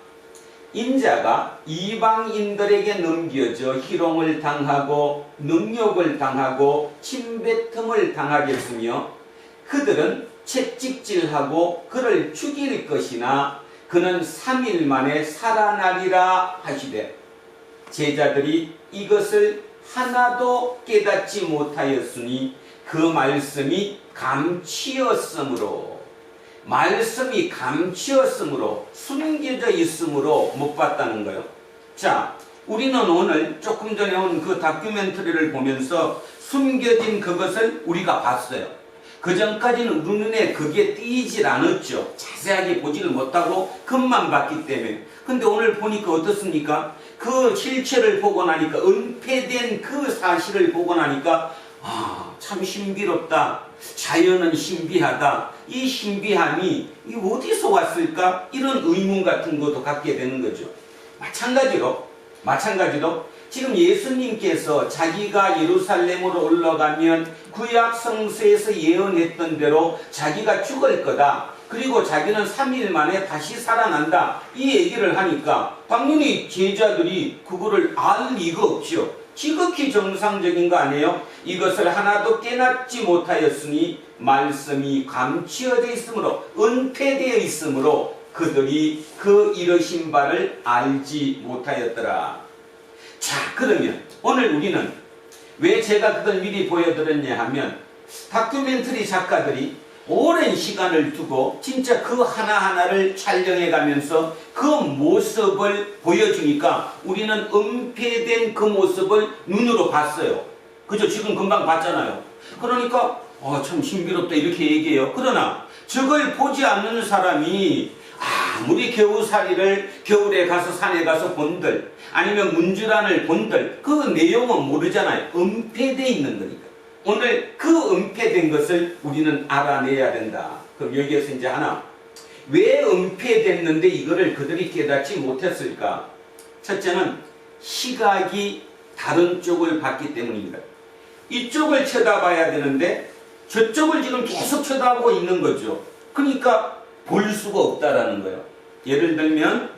인자가 이방인들에게 넘겨져 희롱을 당하고 능욕을 당하고 침뱉음을 당하겠으며 그들은 채찍질하고 그를 죽일 것이나 그는 3일 만에 살아나리라 하시되 제자들이 이것을 하나도 깨닫지 못하였으니 그 말씀이 감추었으므로 숨겨져 있으므로 못 봤다는 거예요. 자, 우리는 오늘 조금 전에 온 그 다큐멘터리를 보면서 숨겨진 그것을 우리가 봤어요. 그 전까지는 우리 눈에 그게 띄질 않았죠. 자세하게 보지를 못하고 겉만 봤기 때문에. 근데 오늘 보니까 어떻습니까? 그 실체를 보고 나니까, 은폐된 그 사실을 보고 나니까 참 신비롭다. 자연은 신비하다. 이 신비함이 어디서 왔을까? 이런 의문 같은 것도 갖게 되는 거죠. 마찬가지로 지금 예수님께서 자기가 예루살렘으로 올라가면 구약 성서에서 예언했던 대로 자기가 죽을 거다. 그리고 자기는 3일 만에 다시 살아난다. 이 얘기를 하니까 당연히 제자들이 그거를 알 리가 없죠. 지극히 정상적인 거 아니에요? 이것을 하나도 깨닫지 못하였으니 말씀이 감추어져 있으므로, 은폐되어 있으므로 그들이 그 이르신 바를 알지 못하였더라. 자, 그러면 오늘 우리는 왜 제가 그걸 미리 보여드렸냐 하면 다큐멘터리 작가들이 오랜 시간을 두고 진짜 그 하나하나를 촬영해 가면서 그 모습을 보여주니까 우리는 은폐된 그 모습을 눈으로 봤어요. 그죠? 지금 금방 봤잖아요. 그러니까 참 신비롭다 이렇게 얘기해요. 그러나 저걸 보지 않는 사람이 아무리 겨울에 가서 산에 가서 본들 아니면 문주란을 본들 그 내용은 모르잖아요. 은폐되어 있는 거니까. 오늘 그 은폐된 것을 우리는 알아내야 된다. 그럼 여기에서 이제 하나, 왜 은폐됐는데 이거를 그들이 깨닫지 못했을까? 첫째는 시각이 다른 쪽을 봤기 때문입니다. 이쪽을 쳐다봐야 되는데 저쪽을 지금 계속 쳐다보고 있는 거죠. 그러니까 볼 수가 없다라는 거예요. 예를 들면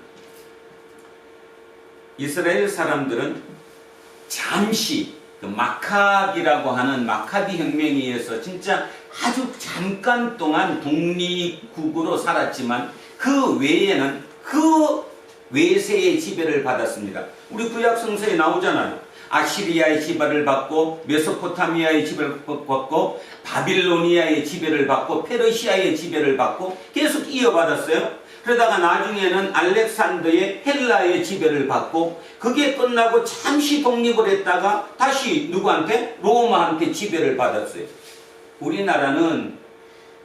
이스라엘 사람들은 잠시 마카비라고 하는 마카비 혁명에 의해서 진짜 아주 잠깐 동안 독립국으로 살았지만 그 외에는 그 외세의 지배를 받았습니다. 우리 구약 성서에 나오잖아요. 아시리아의 지배를 받고 메소포타미아의 지배를 받고 바빌로니아의 지배를 받고 페르시아의 지배를 받고 계속 이어받았어요. 그러다가 나중에는 알렉산더의 헬라의 지배를 받고 그게 끝나고 잠시 독립을 했다가 다시 누구한테? 로마한테 지배를 받았어요. 우리나라는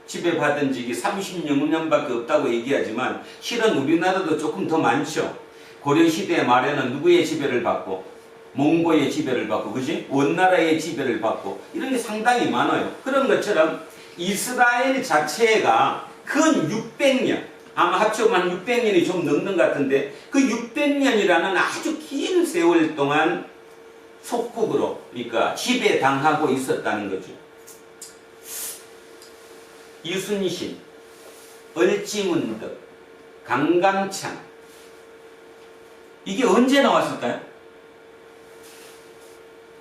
지배받은 지기 30년밖에 없다고 얘기하지만 실은 우리나라도 조금 더 많죠. 고려시대 말에는 누구의 지배를 받고 몽고의 지배를 받고 그지? 원나라의 지배를 받고 이런 게 상당히 많아요. 그런 것처럼 이스라엘 자체가 근 600년 아마 합쳐만 600년이 좀 넘는 것 같은데 그 600년이라는 아주 긴 세월 동안 속국으로 그러니까 지배당하고 있었다는 거죠. 이순신, 얼지문덕, 강강창 이게 언제 나왔을까요?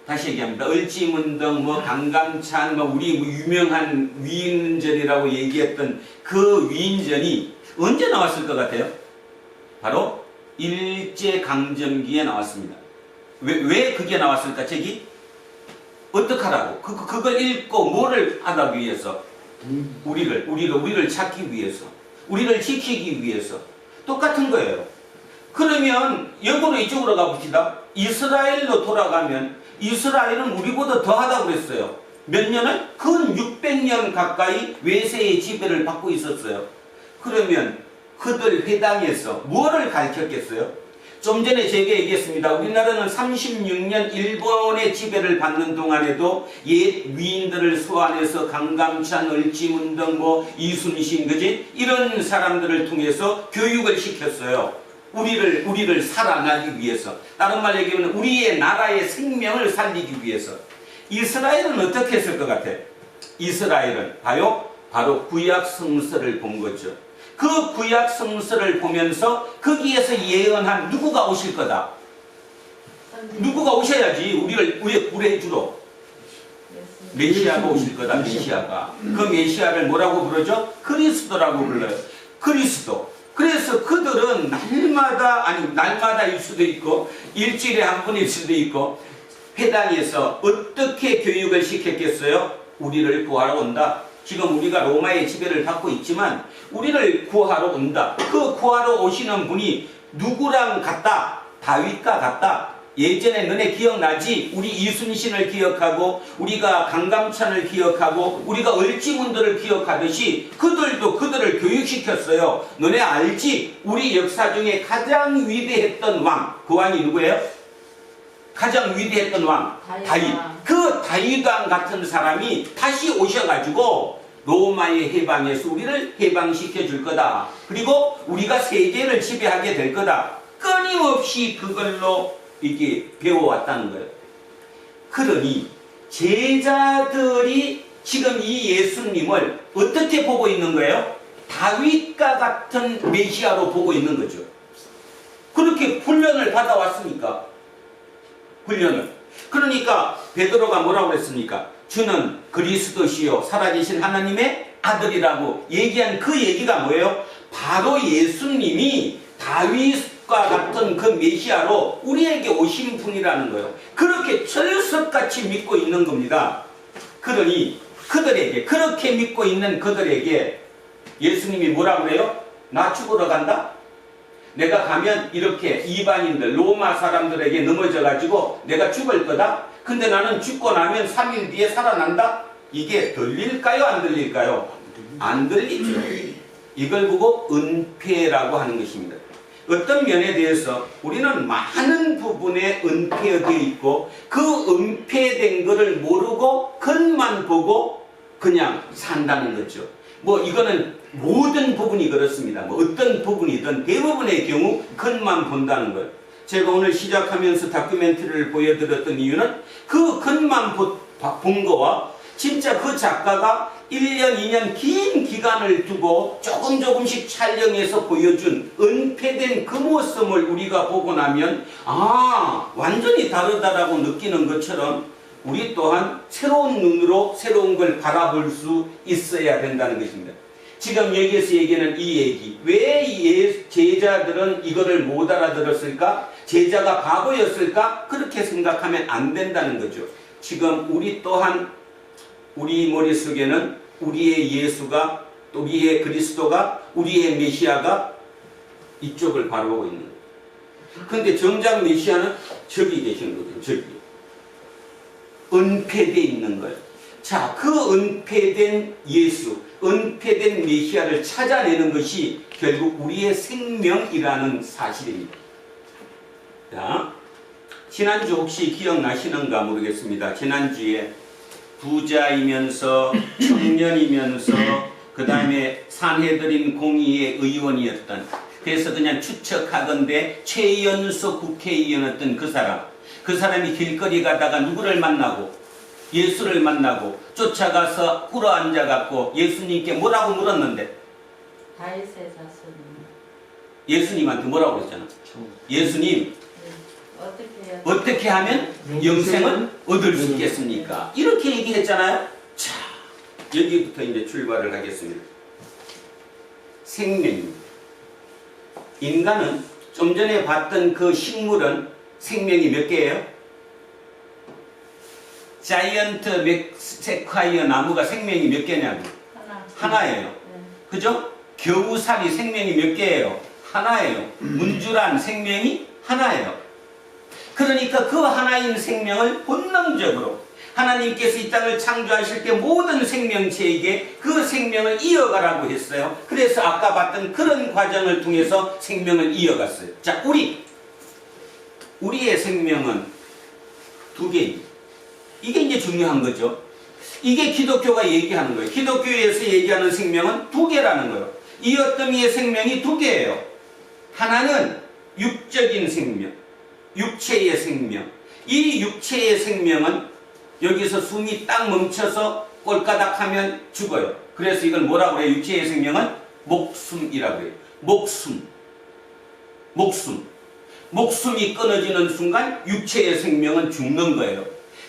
다시 얘기합니다. 얼지문덕, 강강찬, 우리 유명한 위인전이라고 얘기했던 그 위인전이 언제 나왔을 것 같아요? 바로 일제강점기에 나왔습니다. 왜 그게 나왔을까? 책이? 어떡하라고? 그걸 읽고 뭐를 하기 위해서? 우리를 찾기 위해서. 우리를 지키기 위해서. 똑같은 거예요. 그러면 역으로 이쪽으로 가봅시다. 이스라엘로 돌아가면 이스라엘은 우리보다 더하다고 그랬어요. 몇 년을? 근 600년 가까이 외세의 지배를 받고 있었어요. 그러면 그들 회당에서 뭐를 가르쳤겠어요? 좀 전에 제가 얘기했습니다. 우리나라는 36년 일본의 지배를 받는 동안에도 옛 위인들을 소환해서 강감찬, 을지문덕, 이순신, 그지? 이런 사람들을 통해서 교육을 시켰어요. 우리를 살아나기 위해서. 다른 말 얘기하면 우리의 나라의 생명을 살리기 위해서. 이스라엘은 어떻게 했을 것 같아? 이스라엘은 바로 구약 성서를 본 거죠. 그 구약 성서를 보면서 거기에서 예언한 누구가 오실 거다. 누구가 오셔야지 우리를 구해주러. 메시아가 오실 거다. 메시아가. 그 메시아를 뭐라고 부르죠? 그리스도라고 불러요. 그리스도. 그래서 그들은 날마다일 수도 있고 일주일에 한 번일 수도 있고 회당에서 어떻게 교육을 시켰겠어요? 우리를 구하러 온다. 지금 우리가 로마의 지배를 받고 있지만 우리를 구하러 온다. 그 구하러 오시는 분이 누구랑 같다? 다윗과 같다. 예전에 너네 기억나지? 우리 이순신을 기억하고 우리가 강감찬을 기억하고 우리가 을지문덕을 기억하듯이 그들도 그들을 교육시켰어요. 너네 알지? 우리 역사 중에 가장 위대했던 왕. 그 왕이 누구예요? 가장 위대했던 왕 다윗. 그 다윗 왕 같은 사람이 다시 오셔가지고 로마의 해방에서 우리를 해방시켜 줄 거다. 그리고 우리가 세계를 지배하게 될 거다. 끊임없이 그걸로 이렇게 배워왔다는 거예요. 그러니 제자들이 지금 이 예수님을 어떻게 보고 있는 거예요? 다윗과 같은 메시아로 보고 있는 거죠. 그렇게 훈련을 받아왔으니까. 훈련을. 그러니까 베드로가 뭐라고 했습니까? 주는 그리스도시요 살아계신 하나님의 아들이라고 얘기한 그 얘기가 뭐예요? 바로 예수님이 다윗과 같은 그 메시아로 우리에게 오신 분이라는 거예요. 그렇게 철석같이 믿고 있는 겁니다. 그러니 그들에게, 그렇게 믿고 있는 그들에게 예수님이 뭐라고 그래요? 나 죽으러 간다? 내가 가면 이렇게 이방인들, 로마 사람들에게 넘어져 가지고 내가 죽을 거다? 근데 나는 죽고 나면 3일 뒤에 살아난다? 이게 들릴까요? 안 들릴까요? 안 들리죠. 이걸 보고 은폐라고 하는 것입니다. 어떤 면에 대해서 우리는 많은 부분에 은폐되어 있고 그 은폐된 것을 모르고 겉만 보고 그냥 산다는 거죠. 이거는 모든 부분이 그렇습니다. 어떤 부분이든 대부분의 경우 겉만 본다는 거예요. 제가 오늘 시작하면서 다큐멘터리를 보여드렸던 이유는 그 겉만 본 거와 진짜 그 작가가 1년, 2년 긴 기간을 두고 조금씩 촬영해서 보여준 은폐된 그 모습을 우리가 보고 나면 완전히 다르다라고 느끼는 것처럼 우리 또한 새로운 눈으로 새로운 걸 바라볼 수 있어야 된다는 것입니다. 지금 여기에서 얘기하는 이 얘기, 왜 제자들은 이거를 못 알아들었을까? 제자가 바보였을까? 그렇게 생각하면 안 된다는 거죠. 지금 우리 또한 우리 머릿속에는 우리의 예수가, 또 우리의 그리스도가, 우리의 메시아가 이쪽을 바라보고 있는 거예요. 그런데 정작 메시아는 저기 계시는 거죠. 저기. 은폐되어 있는 거예요. 자, 그 은폐된 예수, 은폐된 메시아를 찾아내는 것이 결국 우리의 생명이라는 사실입니다. 자, 지난주 혹시 기억나시는가 모르겠습니다. 지난주에 부자이면서 청년이면서 그 다음에 산헤드린 공의의 의원이었던, 그래서 그냥 추측하건대 최연소 국회의원이었던 그 사람이 길거리 가다가 누구를 만나고 예수를 만나고 쫓아가서 꿇어 앉아갖고 예수님께 뭐라고 물었는데 다윗의 자손 예수님한테 뭐라고 그랬잖아. 예수님 어떻게 하면 영생을 얻을 수 있겠습니까? 이렇게 얘기했잖아요. 자, 여기부터 이제 출발을 하겠습니다. 생명입니다. 인간은 좀 전에 봤던 그 식물은 생명이 몇 개예요? 자이언트 맥세콰이어 나무가 생명이 몇 개냐고? 하나예요. 네. 그죠? 겨우살이 생명이 몇 개예요? 하나예요. 문주란 생명이 하나예요. 그러니까 그 하나인 생명을 본능적으로 하나님께서 이 땅을 창조하실 때 모든 생명체에게 그 생명을 이어가라고 했어요. 그래서 아까 봤던 그런 과정을 통해서 생명을 이어갔어요. 자, 우리의 생명은 두 개입니다. 이게 이제 중요한 거죠. 이게 기독교가 얘기하는 거예요. 기독교에서 얘기하는 생명은 두 개라는 거예요. 이 어떤 이의 생명이 두 개예요. 하나는 육적인 생명, 육체의 생명. 이 육체의 생명은 여기서 숨이 딱 멈춰서 꼴까닥 하면 죽어요. 그래서 이걸 뭐라고 해요? 육체의 생명은 목숨이라고 해요. 목숨이 끊어지는 순간 육체의 생명은 죽는 거예요.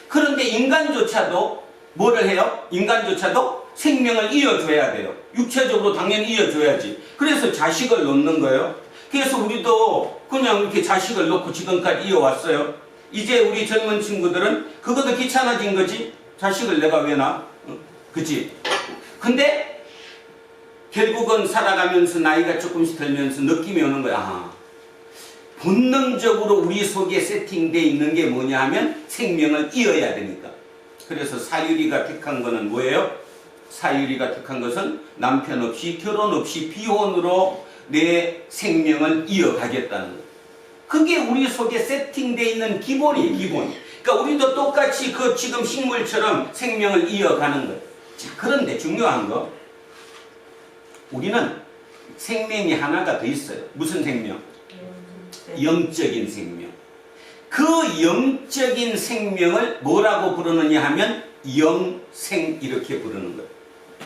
그런데 인간조차도 뭐를 해요? 인간조차도 생명을 이어줘야 돼요. 육체적으로 당연히 이어줘야지. 그래서 자식을 놓는 거예요. 그래서 우리도 그냥 이렇게 자식을 놓고 지금까지 이어왔어요. 이제 우리 젊은 친구들은 그것도 귀찮아진 거지. 자식을 내가 왜 낳아? 그치? 근데 결국은 살아가면서 나이가 조금씩 들면서 느낌이 오는 거야. 아, 본능적으로 우리 속에 세팅되어 있는 게 뭐냐 하면 생명을 이어야 되니까. 그래서 사유리가 택한 거는 뭐예요? 사유리가 택한 것은 남편 없이 결혼 없이 비혼으로 내 생명을 이어가겠다는 거예요. 그게 우리 속에 세팅되어 있는 기본이에요. 기본. 그러니까 우리도 똑같이 그 지금 식물처럼 생명을 이어가는 거예요. 자, 그런데 중요한 거, 우리는 생명이 하나가 더 있어요. 무슨 생명? 영적인 생명. 그 영적인 생명을 뭐라고 부르느냐 하면 영생 이렇게 부르는 거예요.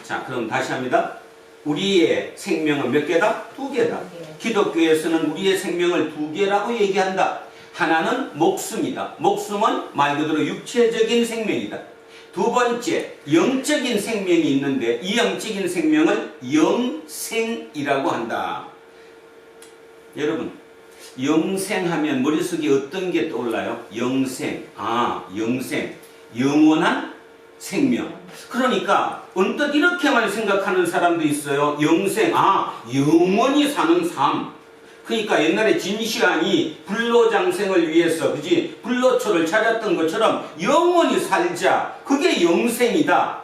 자, 그럼 다시 합니다. 우리의 생명은 몇 개다? 두 개다. 기독교에서는 우리의 생명을 두 개라고 얘기한다. 하나는 목숨이다. 목숨은 말 그대로 육체적인 생명이다. 두 번째, 영적인 생명이 있는데 이 영적인 생명을 영생이라고 한다. 여러분, 영생하면 머릿속에 어떤 게 떠올라요? 영생. 아, 영생. 영원한 생명. 그러니까 언뜻 이렇게만 생각하는 사람도 있어요. 영생. 아, 영원히 사는 삶. 그러니까 옛날에 진시황이 불로장생을 위해서, 그지? 불로초를 찾았던 것처럼 영원히 살자. 그게 영생이다.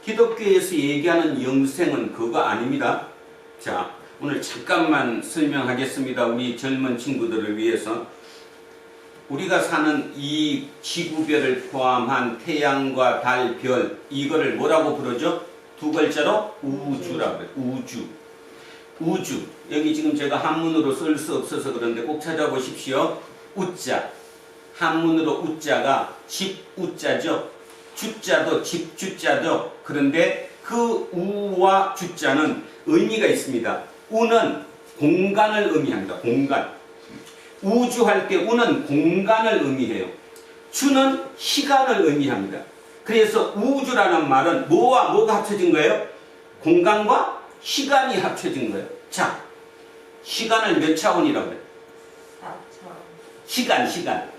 기독교에서 얘기하는 영생은 그거 아닙니다. 자, 오늘 잠깐만 설명하겠습니다. 우리 젊은 친구들을 위해서. 우리가 사는 이 지구별을 포함한 태양과 달, 별, 이거를 뭐라고 부르죠? 두 글자로 우주라고 해요. 우주. 여기 지금 제가 한문으로 쓸 수 없어서 그런데 꼭 찾아보십시오. 우자. 한문으로 우자가 집 우자죠. 주자도 집 주자죠. 그런데 그 우와 주자는 의미가 있습니다. 우는 공간을 의미합니다. 공간. 우주할 때 우는 공간을 의미해요. 주는 시간을 의미합니다. 그래서 우주라는 말은 뭐와 뭐가 합쳐진 거예요? 공간과 시간이 합쳐진 거예요. 자, 시간을 몇 차원이라고 해요? 4차원. 시간. 3차원.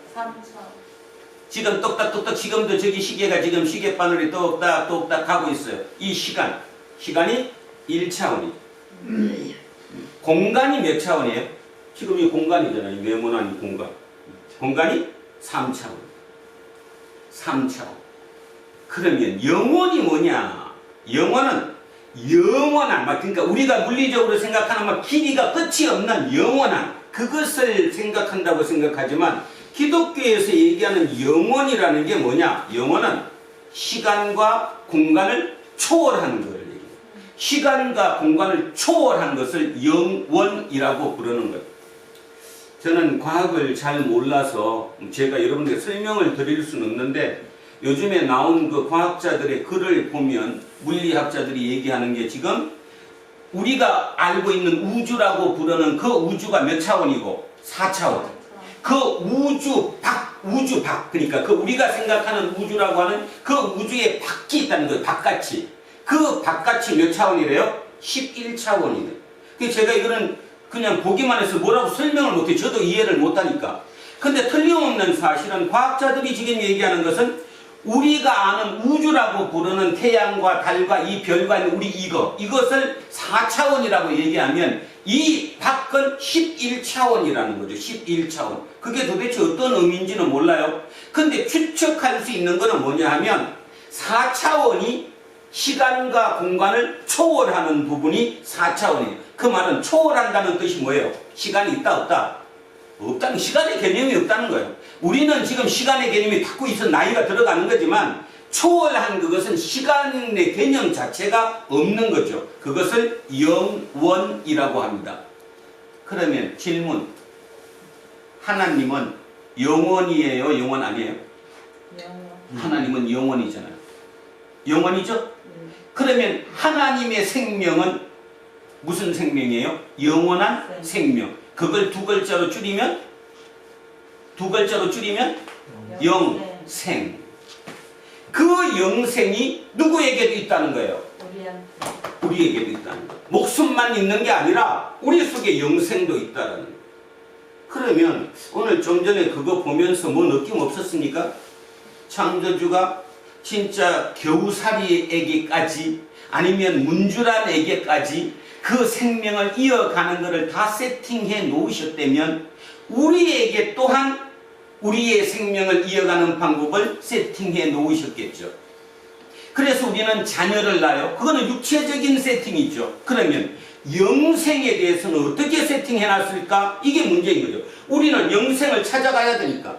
지금 똑딱똑딱 지금도 저기 시계가 지금 시계바늘이 똑딱 가고 있어요. 이 시간이 1차원이에요. 공간이 몇 차원이에요? 지금 이 공간이잖아요. 네모난 공간. 공간이 3차원. 그러면 영원이 뭐냐? 영원은 영원한, 그러니까 우리가 물리적으로 생각하는 길이가 끝이 없는 영원한 그것을 생각한다고 생각하지만 기독교에서 얘기하는 영원이라는 게 뭐냐? 영원은 시간과 공간을 초월하는 거예요. 시간과 공간을 초월한 것을 영원이라고 부르는 거예요. 저는 과학을 잘 몰라서 제가 여러분들께 설명을 드릴 수는 없는데 요즘에 나온 그 과학자들의 글을 보면 물리학자들이 얘기하는 게 지금 우리가 알고 있는 우주라고 부르는 그 우주가 몇 차원이고 4차원. 그 우주 밖, 그러니까 그 우리가 생각하는 우주라고 하는 그 우주의 밖이 있다는 거예요. 바깥이. 그 바깥이 몇 차원이래요? 11차원이래요. 그래서 제가 이거는 그냥 보기만 해서 뭐라고 설명을 못해요. 저도 이해를 못하니까. 근데 틀림없는 사실은 과학자들이 지금 얘기하는 것은 우리가 아는 우주라고 부르는 태양과 달과 이 별과 있는 우리 이것을 4차원이라고 얘기하면 이 밖은 11차원이라는 거죠. 11차원. 그게 도대체 어떤 의미인지는 몰라요. 근데 추측할 수 있는 거는 뭐냐 하면 4차원이 시간과 공간을 초월하는 부분이 4차원이에요. 그 말은 초월한다는 뜻이 뭐예요? 시간이 있다 없다? 없다는, 시간의 개념이 없다는 거예요. 우리는 지금 시간의 개념이 갖고 있어 나이가 들어가는 거지만 초월한 그것은 시간의 개념 자체가 없는 거죠. 그것을 영원이라고 합니다. 그러면 질문, 하나님은 영원이에요? 영원 아니에요? 영원. 하나님은 영원이잖아요. 영원이죠? 그러면 하나님의 생명은 무슨 생명이에요? 영원한 생명. 그걸 두 글자로 줄이면 영생. 그 영생이 누구에게도 있다는 거예요? 우리한테. 우리에게도 있다는 거예요. 목숨만 있는 게 아니라 우리 속에 영생도 있다는 거예요. 그러면 오늘 좀 전에 그거 보면서 뭐 느낌 없었습니까? 창조주가 진짜 겨우살이에게까지 아니면 문주란에게까지 그 생명을 이어가는 것을 다 세팅해 놓으셨다면 우리에게 또한 우리의 생명을 이어가는 방법을 세팅해 놓으셨겠죠. 그래서 우리는 자녀를 낳아요. 그거는 육체적인 세팅이죠. 그러면 영생에 대해서는 어떻게 세팅해 놨을까? 이게 문제인 거죠. 우리는 영생을 찾아가야 되니까.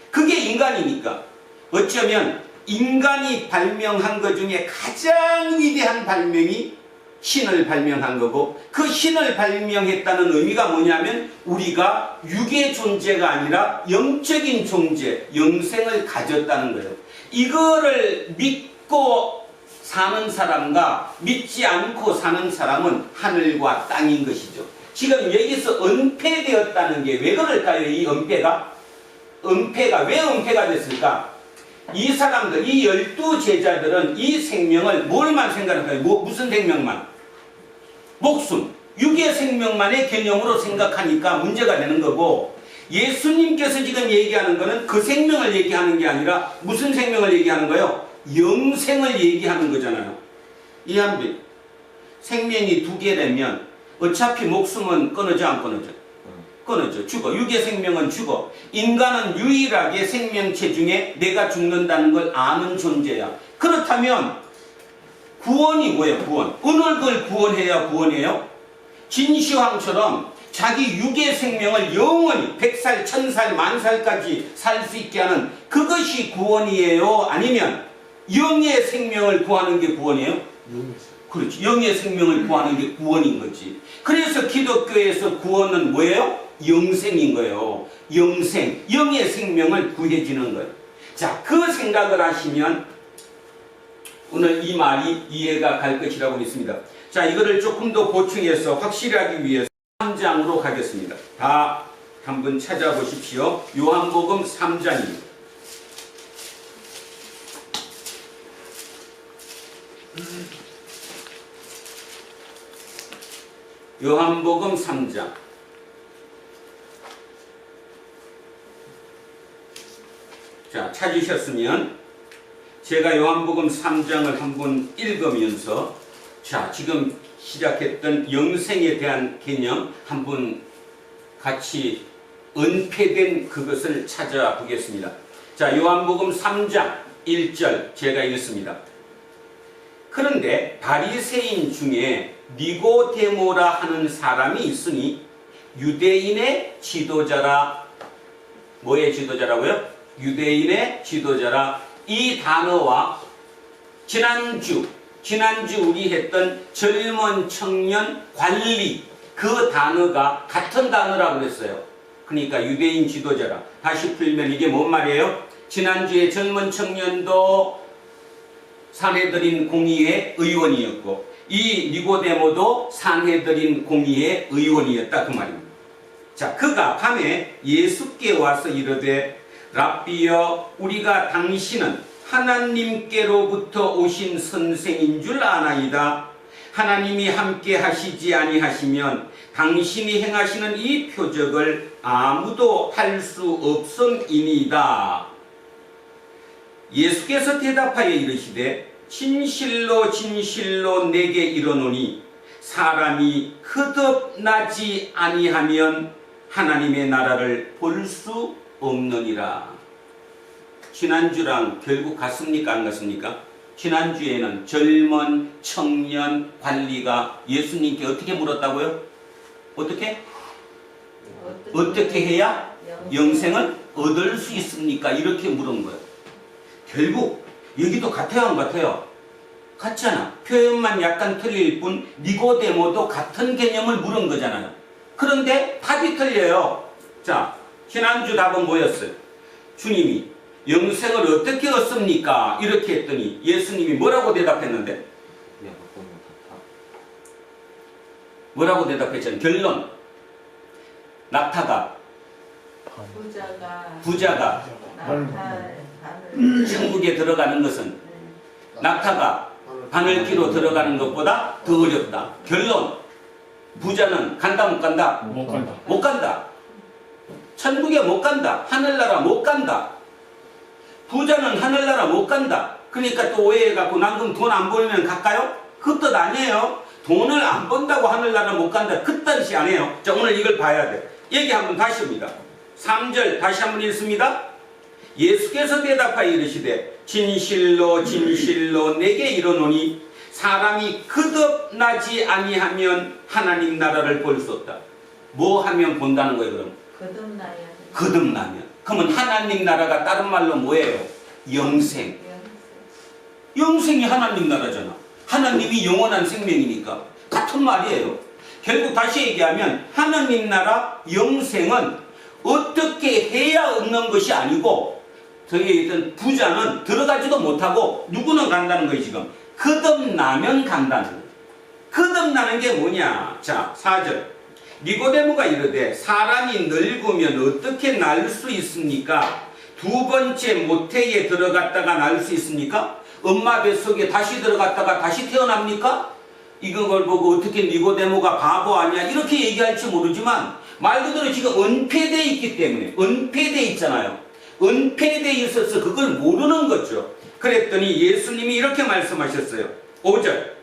그게 인간이니까. 어쩌면 인간이 발명한 것 중에 가장 위대한 발명이 신을 발명한 거고, 그 신을 발명했다는 의미가 뭐냐면 우리가 육의 존재가 아니라 영적인 존재, 영생을 가졌다는 거예요. 이거를 믿고 사는 사람과 믿지 않고 사는 사람은 하늘과 땅인 것이죠. 지금 여기서 은폐되었다는 게 왜 그럴까요? 이 은폐가 왜 은폐가 됐을까? 이 사람들, 이 12제자들은 이 생명을 뭘만 생각할까요? 무슨 생명만? 목숨, 육의 생명만의 개념으로 생각하니까 문제가 되는 거고, 예수님께서 지금 얘기하는 거는 그 생명을 얘기하는 게 아니라 무슨 생명을 얘기하는 거예요? 영생을 얘기하는 거잖아요. 이한빈, 생명이 두 개라면 어차피 목숨은 끊어져 안 끊어져? 끊어져. 죽어. 육의 생명은 죽어. 인간은 유일하게 생명체 중에 내가 죽는다는 걸 아는 존재야. 그렇다면 구원이 뭐예요? 구원. 어느 걸 구원해야 구원이에요? 진시황처럼 자기 육의 생명을 영원히 100살, 1000살, 10,000살까지 살 수 있게 하는 그것이 구원이에요? 아니면 영의 생명을 구하는 게 구원이에요? 그렇지. 영의 생명을 구하는 게 구원인 거지. 그래서 기독교에서 구원은 뭐예요? 영생인 거예요. 영생, 영의 생명을 구해지는 거예요. 자, 그 생각을 하시면 오늘 이 말이 이해가 갈 것이라고 믿습니다. 자, 이거를 조금 더 보충해서 확실히 하기 위해서 3장으로 가겠습니다. 다 한번 찾아보십시오. 요한복음 3장입니다. 요한복음 3장. 자, 찾으셨으면 제가 요한복음 3장을 한번 읽으면서 자, 지금 시작했던 영생에 대한 개념 한번 같이 은폐된 그것을 찾아보겠습니다. 자, 요한복음 3장 1절 제가 읽습니다. 그런데 바리새인 중에 니고데모라 하는 사람이 있으니 유대인의 지도자라. 뭐의 지도자라고요? 유대인의 지도자라. 이 단어와 지난주 우리 했던 젊은 청년 관리 그 단어가 같은 단어라고 그랬어요. 그러니까 유대인 지도자라. 다시 풀면 이게 뭔 말이에요? 지난주에 젊은 청년도 산헤드린 공의회 의원이었고 이 니고데모도 산헤드린 공의회 의원이었다 그 말입니다. 자, 그가 밤에 예수께 와서 이르되 랍비여, 우리가 당신은 하나님께로부터 오신 선생인 줄 아나이다. 하나님이 함께 하시지 아니하시면 당신이 행하시는 이 표적을 아무도 할 수 없음이니이다. 예수께서 대답하여 이르시되 진실로 진실로 내게 이르노니 사람이 거듭나지 아니하면 하나님의 나라를 볼 수 없느니라. 지난주랑 결국 같습니까? 안 같습니까? 지난주에는 젊은 청년 관리가 예수님께 어떻게 물었다고요? 어떻게 해야 영생을 얻을 수 있습니까? 이렇게 물은 거예요. 결국 여기도 같아요, 안 같아요? 같잖아. 표현만 약간 틀릴 뿐 니고데모도 같은 개념을 물은 거잖아요. 그런데 답이 틀려요. 자, 지난주 답은 뭐였어요? 주님이 영생을 어떻게 얻습니까? 이렇게 했더니 예수님이 뭐라고 대답했는데? 뭐라고 대답했잖아요. 결론. 낙타가 부자가 천국에 들어가는 것은 낙타가 바늘기로 들어가는 것보다 더 어렵다. 결론. 부자는 간다 못 간다? 못 간다. 못 간다. 천국에 못 간다. 하늘나라 못 간다. 부자는 하늘나라 못 간다. 그러니까 또 오해해갖고 난 그럼 돈 안 벌면 갈까요? 그 뜻 아니에요. 돈을 안 번다고 하늘나라 못 간다. 그 뜻이 아니에요. 자, 오늘 이걸 봐야 돼. 얘기 한번 다시 옵니다. 3절 다시 한번 읽습니다. 예수께서 대답하여 이르시되 진실로 진실로 내게 이르노니 사람이 거듭나지 아니하면 하나님 나라를 볼 수 없다. 뭐 하면 본다는 거예요, 그럼? 거듭나면. 그러면 하나님 나라가 다른 말로 뭐예요? 영생. 영생이 하나님 나라잖아. 하나님이 영원한 생명이니까. 같은 말이에요. 결국 다시 얘기하면 하나님 나라 영생은 어떻게 해야 얻는 것이 아니고 저기 있던 부자는 들어가지도 못하고 누구는 간다는 거예요, 지금. 거듭나면 간다는 거예요. 거듭나는 게 뭐냐? 자, 4절. 니고데모가 이르되 사람이 늙으면 어떻게 날 수 있습니까? 두 번째 모태에 들어갔다가 날 수 있습니까? 엄마 뱃속에 다시 들어갔다가 다시 태어납니까? 이걸 보고 어떻게 니고데모가 바보 아니야? 이렇게 얘기할지 모르지만 말 그대로 지금 은폐되어 있기 때문에 은폐되어 있잖아요. 은폐되어 있어서 그걸 모르는 거죠. 그랬더니 예수님이 이렇게 말씀하셨어요. 5절.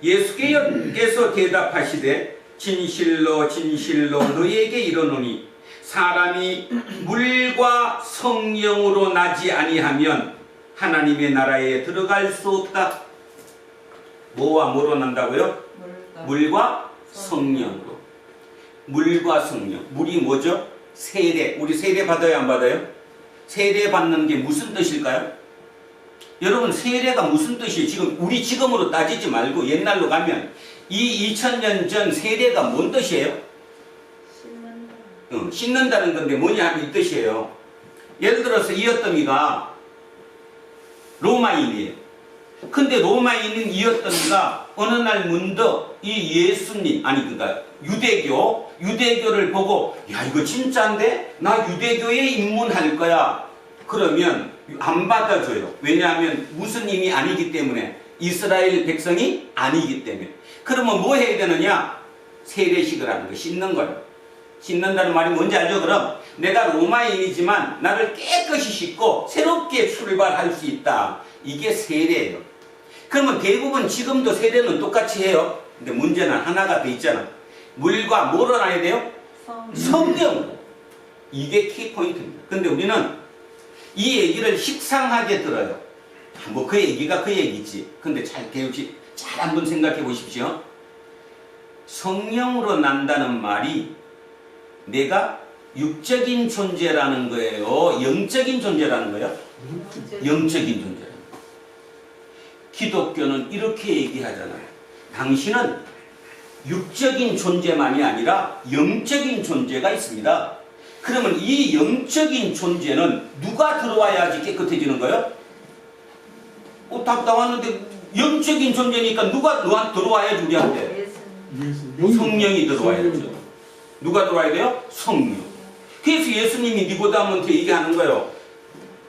예수께서 대답하시되 진실로 진실로 너희에게 이르노니 사람이 물과 성령으로 나지 아니하면 하나님의 나라에 들어갈 수 없다. 뭐와 뭐로 난다고요? 물과 성령으로. 물과 성령. 물이 뭐죠? 세례. 우리 세례 받아요, 안 받아요? 세례 받는 게 무슨 뜻일까요? 여러분, 세례가 무슨 뜻이에요? 지금 우리 지금으로 따지지 말고 옛날로 가면 이 2000년 전 세례가 뭔 뜻이에요? 씻는다는 건데 뭐냐 이 뜻이에요. 예를 들어서 이어떠미가 로마인이에요. 근데 로마인인 이어떠미가 어느 날 문득 이 예수님, 아니 그러니까 유대교를 보고 야 이거 진짜인데? 나 유대교에 입문할 거야. 그러면 안 받아줘요. 왜냐하면 무슬림이 아니기 때문에, 이스라엘 백성이 아니기 때문에. 그러면 뭐 해야 되느냐? 세례식을 하는 거, 씻는 거예요. 씻는다는 말이 뭔지 알죠? 그럼 내가 로마인이지만 나를 깨끗이 씻고 새롭게 출발할 수 있다. 이게 세례예요. 그러면 대부분 지금도 세례는 똑같이 해요. 근데 문제는 하나가 더 있잖아. 물과 뭐로 나야 돼요? 성령. 이게 키포인트입니다. 근데 우리는 이 얘기를 식상하게 들어요. 뭐 그 얘기가 그 얘기지. 근데 잘 한번 생각해 보십시오. 성령으로 난다는 말이 내가 육적인 존재라는 거예요? 영적인 존재라는 거예요? 영적인 존재라는 거예요. 기독교는 이렇게 얘기하잖아요. 당신은 육적인 존재만이 아니라 영적인 존재가 있습니다. 그러면 이 영적인 존재는 누가 들어와야지 깨끗해지는 거예요? 답 나왔는데 영적인 존재니까 누가 들어와야지 우리한테? 성령이 들어와야죠. 누가 들어와야 돼요? 성령. 그래서 예수님이 니고데모한테 얘기하는 거예요.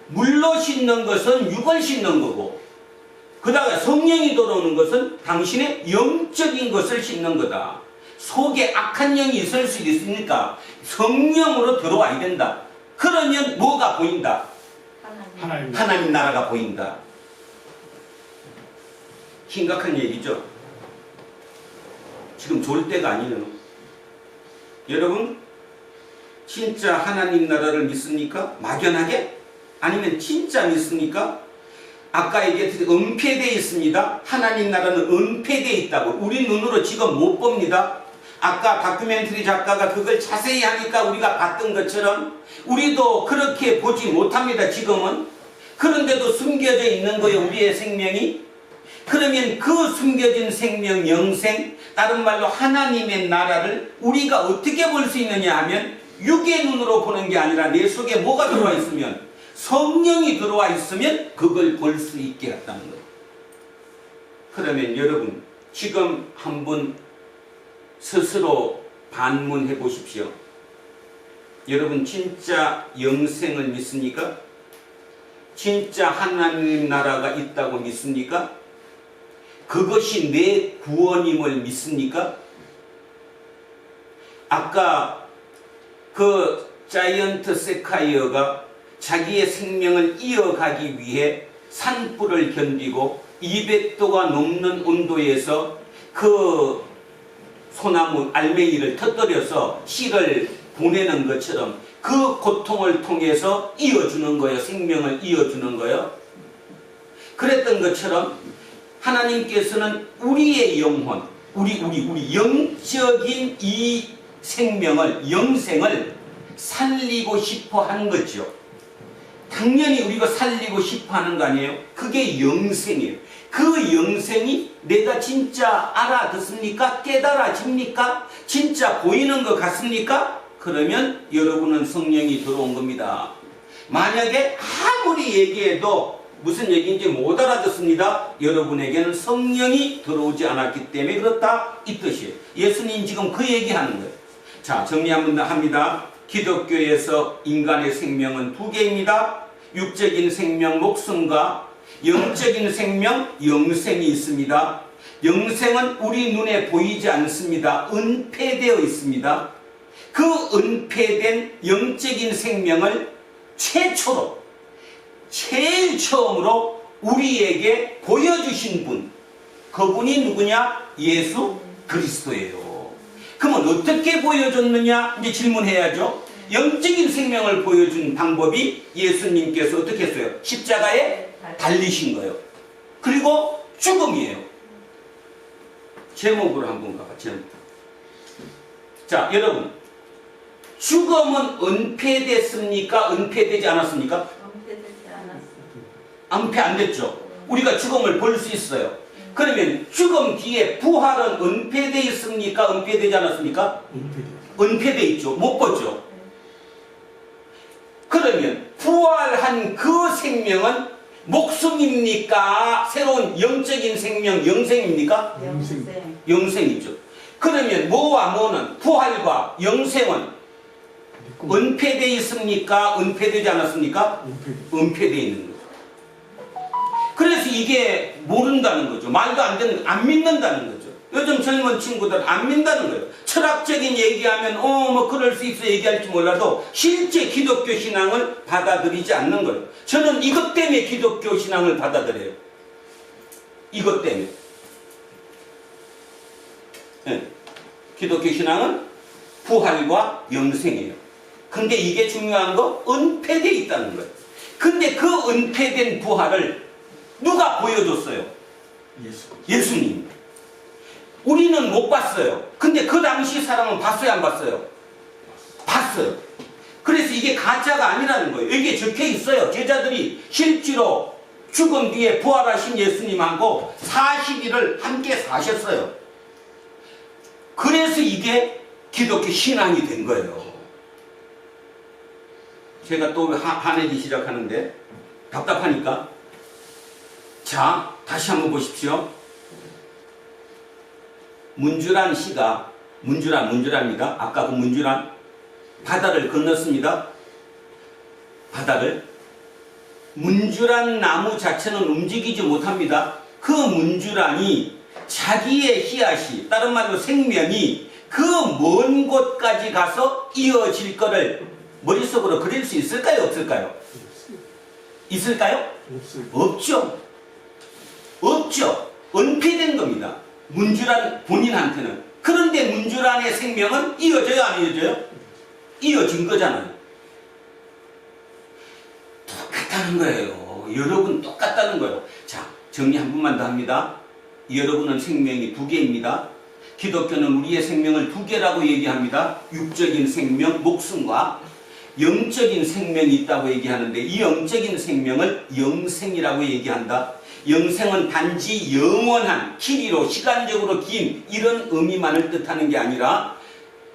물로 씻는 것은 육을 씻는 거고, 그 다음에 성령이 들어오는 것은 당신의 영적인 것을 씻는 거다. 속에 악한 영이 있을 수 있으니까 성령으로 들어와야 된다. 그러면 뭐가 보인다? 하나님 나라가 보인다. 심각한 얘기죠. 지금 졸 때가 아니에요. 여러분, 진짜 하나님 나라를 믿습니까? 막연하게? 아니면 진짜 믿습니까? 아까 얘기했듯이 은폐되어 있습니다. 하나님 나라는 은폐되어 있다고 우리 눈으로 지금 못 봅니다. 아까 다큐멘터리 작가가 그걸 자세히 하니까 우리가 봤던 것처럼 우리도 그렇게 보지 못합니다. 지금은. 그런데도 숨겨져 있는 거예요. 우리의 생명이. 그러면 그 숨겨진 생명, 영생, 다른 말로 하나님의 나라를 우리가 어떻게 볼 수 있느냐 하면 육의 눈으로 보는 게 아니라 내 속에 뭐가 들어와 있으면, 성령이 들어와 있으면 그걸 볼 수 있게 했다는 거예요. 그러면 여러분 지금 한번 스스로 반문해 보십시오. 여러분 진짜 영생을 믿습니까? 진짜 하나님 나라가 있다고 믿습니까? 그것이 내 구원임을 믿습니까? 아까 그 자이언트 세콰이어가 자기의 생명을 이어가기 위해 산불을 견디고 200도가 넘는 온도에서 그 소나무 알맹이를 터뜨려서 씨를 보내는 것처럼 그 고통을 통해서 이어주는 거예요. 생명을 이어주는 거예요. 그랬던 것처럼 하나님께서는 우리의 영혼, 우리 영적인 이 생명을, 영생을 살리고 싶어 하는 거죠. 당연히 우리가 살리고 싶어 하는 거 아니에요? 그게 영생이에요. 그 영생이 내가 진짜 알아듣습니까? 깨달아집니까? 진짜 보이는 것 같습니까? 그러면 여러분은 성령이 들어온 겁니다. 만약에 아무리 얘기해도 무슨 얘기인지 못 알아듣습니다. 여러분에게는 성령이 들어오지 않았기 때문에 그렇다, 이 뜻이에요. 예수님 지금 그 얘기하는 거예요. 자, 정리 한번 합니다. 기독교에서 인간의 생명은 두 개입니다. 육적인 생명, 목숨과 영적인 생명, 영생이 있습니다. 영생은 우리 눈에 보이지 않습니다. 은폐되어 있습니다. 그 은폐된 영적인 생명을 최초로, 제일 처음으로 우리에게 보여주신 분, 그분이 누구냐? 예수 그리스도예요. 그러면 어떻게 보여줬느냐? 이제 질문해야죠. 영적인 생명을 보여준 방법이 예수님께서 어떻게 했어요? 십자가에 달리신 거예요. 그리고 죽음이에요. 제목으로 한번 가봐. 제목. 자, 여러분, 죽음은 은폐됐습니까? 은폐되지 않았습니까? 은폐되지 않았어. 은폐 안 됐죠. 우리가 죽음을 볼 수 있어요. 그러면 죽음 뒤에 부활은 은폐되어 있습니까? 은폐되지 않았습니까? 은폐되어 있죠. 못 보죠. 그러면 부활한 그 생명은 목숨입니까? 새로운 영적인 생명, 영생입니까? 영생. 영생이죠. 그러면 뭐와 뭐는, 부활과 영생은 은폐되어 있습니까? 은폐되지 않았습니까? 은폐되어 있는 거죠. 그래서 이게 모른다는 거죠. 말도 안 되는, 안 믿는다는 거죠. 요즘 젊은 친구들 안 믿는다는 거예요. 철학적인 얘기하면 뭐 그럴 수 있어 얘기할지 몰라도 실제 기독교 신앙을 받아들이지 않는 거예요. 저는 이것 때문에 기독교 신앙을 받아들여요. 이것 때문에. 네. 기독교 신앙은 부활과 영생이에요. 근데 이게 중요한 거, 은폐되어 있다는 거예요. 근데 그 은폐된 부활을 누가 보여줬어요? 예수님. 우리는 못 봤어요. 근데 그 당시 사람은 봤어요, 안 봤어요? 봤어요. 그래서 이게 가짜가 아니라는 거예요. 여기에 적혀 있어요. 제자들이 실제로 죽은 뒤에 부활하신 예수님하고 40일을 함께 사셨어요. 그래서 이게 기독교 신앙이 된 거예요. 제가 또 화내기 시작하는데 답답하니까. 자, 다시 한번 보십시오. 문주란 씨가, 문주란입니다. 아까 그 문주란 바다를 건넜습니다. 바다를. 문주란 나무 자체는 움직이지 못합니다. 그 문주란이 자기의 씨앗이, 다른 말로 생명이 그 먼 곳까지 가서 이어질 거를 머릿속으로 그릴 수 있을까요? 없을까요? 있을까요? 없죠. 없죠. 은폐된 겁니다. 문주란 본인한테는. 그런데 문주란의 생명은 이어져요, 안 이어져요? 이어진 거잖아요. 똑같다는 거예요. 여러분 똑같다는 거예요. 자, 정리 한 번만 더 합니다. 여러분은 생명이 두 개입니다. 기독교는 우리의 생명을 두 개라고 얘기합니다. 육적인 생명, 목숨과 영적인 생명이 있다고 얘기하는데 이 영적인 생명을 영생이라고 얘기한다. 영생은 단지 영원한, 길이로 시간적으로 긴 이런 의미만을 뜻하는 게 아니라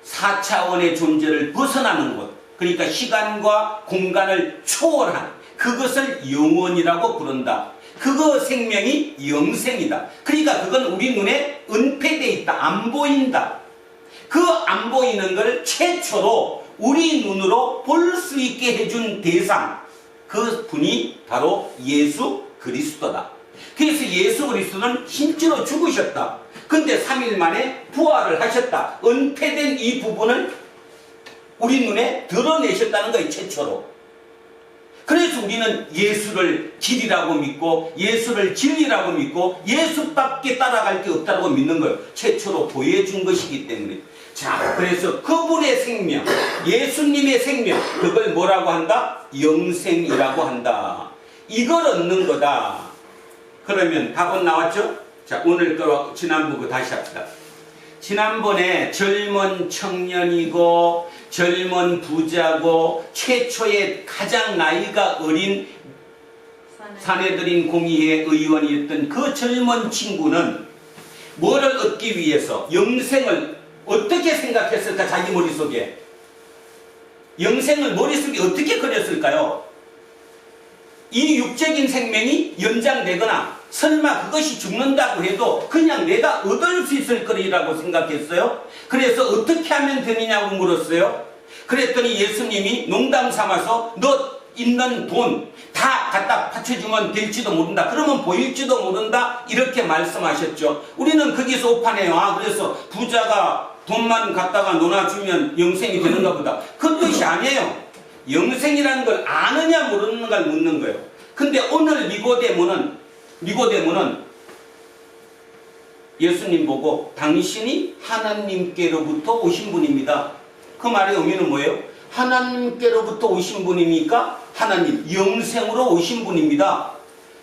4차원의 존재를 벗어나는 것, 그러니까 시간과 공간을 초월한 그것을 영원이라고 부른다. 그거 생명이 영생이다. 그러니까 그건 우리 눈에 은폐되어 있다. 안 보인다. 그 안 보이는 걸 최초로 우리 눈으로 볼 수 있게 해준 대상, 그 분이 바로 예수 그리스도다. 그래서 예수 그리스도는 실제로 죽으셨다. 근데 3일 만에 부활을 하셨다. 은폐된 이 부분을 우리 눈에 드러내셨다는 거예요, 최초로. 그래서 우리는 예수를 길이라고 믿고 예수를 진리라고 믿고 예수밖에 따라갈 게 없다고 믿는 거예요. 최초로 보여준 것이기 때문에. 자, 그래서 그분의 생명, 예수님의 생명, 그걸 뭐라고 한다? 영생이라고 한다. 이걸 얻는 거다. 그러면 답은 나왔죠? 자, 오늘 거 지난번 거 다시 합시다. 지난번에 젊은 청년이고 젊은 부자고 최초의 가장 나이가 어린 사내들인 공의회 의원이었던 그 젊은 친구는 뭐를 얻기 위해서 영생을 어떻게 생각했을까? 자기 머릿속에 영생을 머릿속에 어떻게 그렸을까요? 이 육적인 생명이 연장되거나 설마 그것이 죽는다고 해도 그냥 내가 얻을 수 있을 거리라고 생각했어요. 그래서 어떻게 하면 되느냐고 물었어요. 그랬더니 예수님이 농담 삼아서 너 있는 돈 다 갖다 바쳐주면 될지도 모른다. 그러면 보일지도 모른다. 이렇게 말씀하셨죠. 우리는 거기서 오판해요. 아, 그래서 부자가 돈만 갖다가 놓아주면 영생이 되는가 보다. 그 뜻이 아니에요. 영생이라는 걸 아느냐 모르는 걸 묻는 거예요. 근데 오늘 니고데모는 예수님 보고 당신이 하나님께로부터 오신 분입니다. 그 말의 의미는 뭐예요? 하나님께로부터 오신 분이니까 하나님 영생으로 오신 분입니다.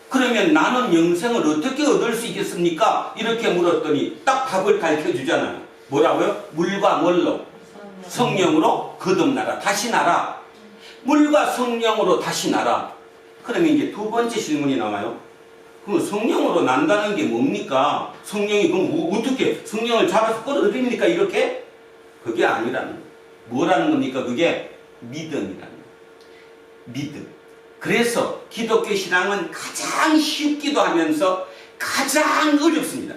그러면 나는 영생을 어떻게 얻을 수 있겠습니까? 이렇게 물었더니 딱 답을 가르쳐주잖아요. 뭐라고요? 물과 뭘로? 성령으로 거듭나라. 다시 나라. 물과 성령으로 다시 나라. 그러면 이제 두 번째 질문이 나와요. 그럼 성령으로 난다는 게 뭡니까? 성령이 그럼 어떻게 성령을 잡아서 끌어들입니까? 이렇게? 그게 아니라는 거예요. 뭐라는 겁니까? 그게 믿음이라는 거예요. 믿음. 그래서 기독교 신앙은 가장 쉽기도 하면서 가장 어렵습니다.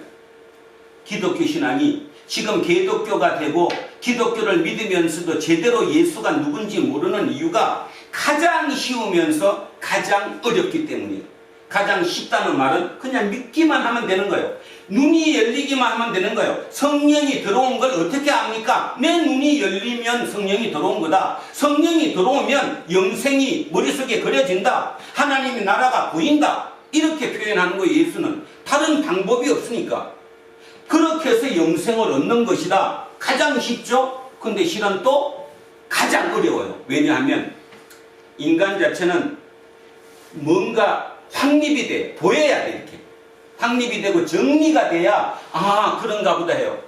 기독교 신앙이 지금 개독교가 되고 기독교를 믿으면서도 제대로 예수가 누군지 모르는 이유가 가장 쉬우면서 가장 어렵기 때문이에요. 가장 쉽다는 말은 그냥 믿기만 하면 되는 거예요. 눈이 열리기만 하면 되는 거예요. 성령이 들어온 걸 어떻게 압니까? 내 눈이 열리면 성령이 들어온 거다. 성령이 들어오면 영생이 머릿속에 그려진다. 하나님의 나라가 보인다. 이렇게 표현하는 거예요. 예수는. 다른 방법이 없으니까. 그렇게 해서 영생을 얻는 것이다. 가장 쉽죠? 근데 실은 또 가장 어려워요. 왜냐하면 인간 자체는 뭔가 확립이 돼. 보여야 돼. 이렇게 확립이 되고 정리가 돼야 아 그런가 보다 해요.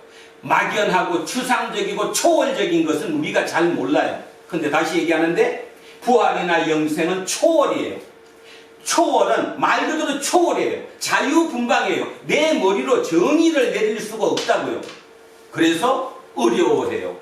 막연하고 추상적이고 초월적인 것은 우리가 잘 몰라요. 근데 다시 얘기하는데 부활이나 영생은 초월이에요. 초월은 말 그대로 초월이에요. 자유분방이에요. 내 머리로 정의를 내릴 수가 없다고요. 그래서 어려워해요.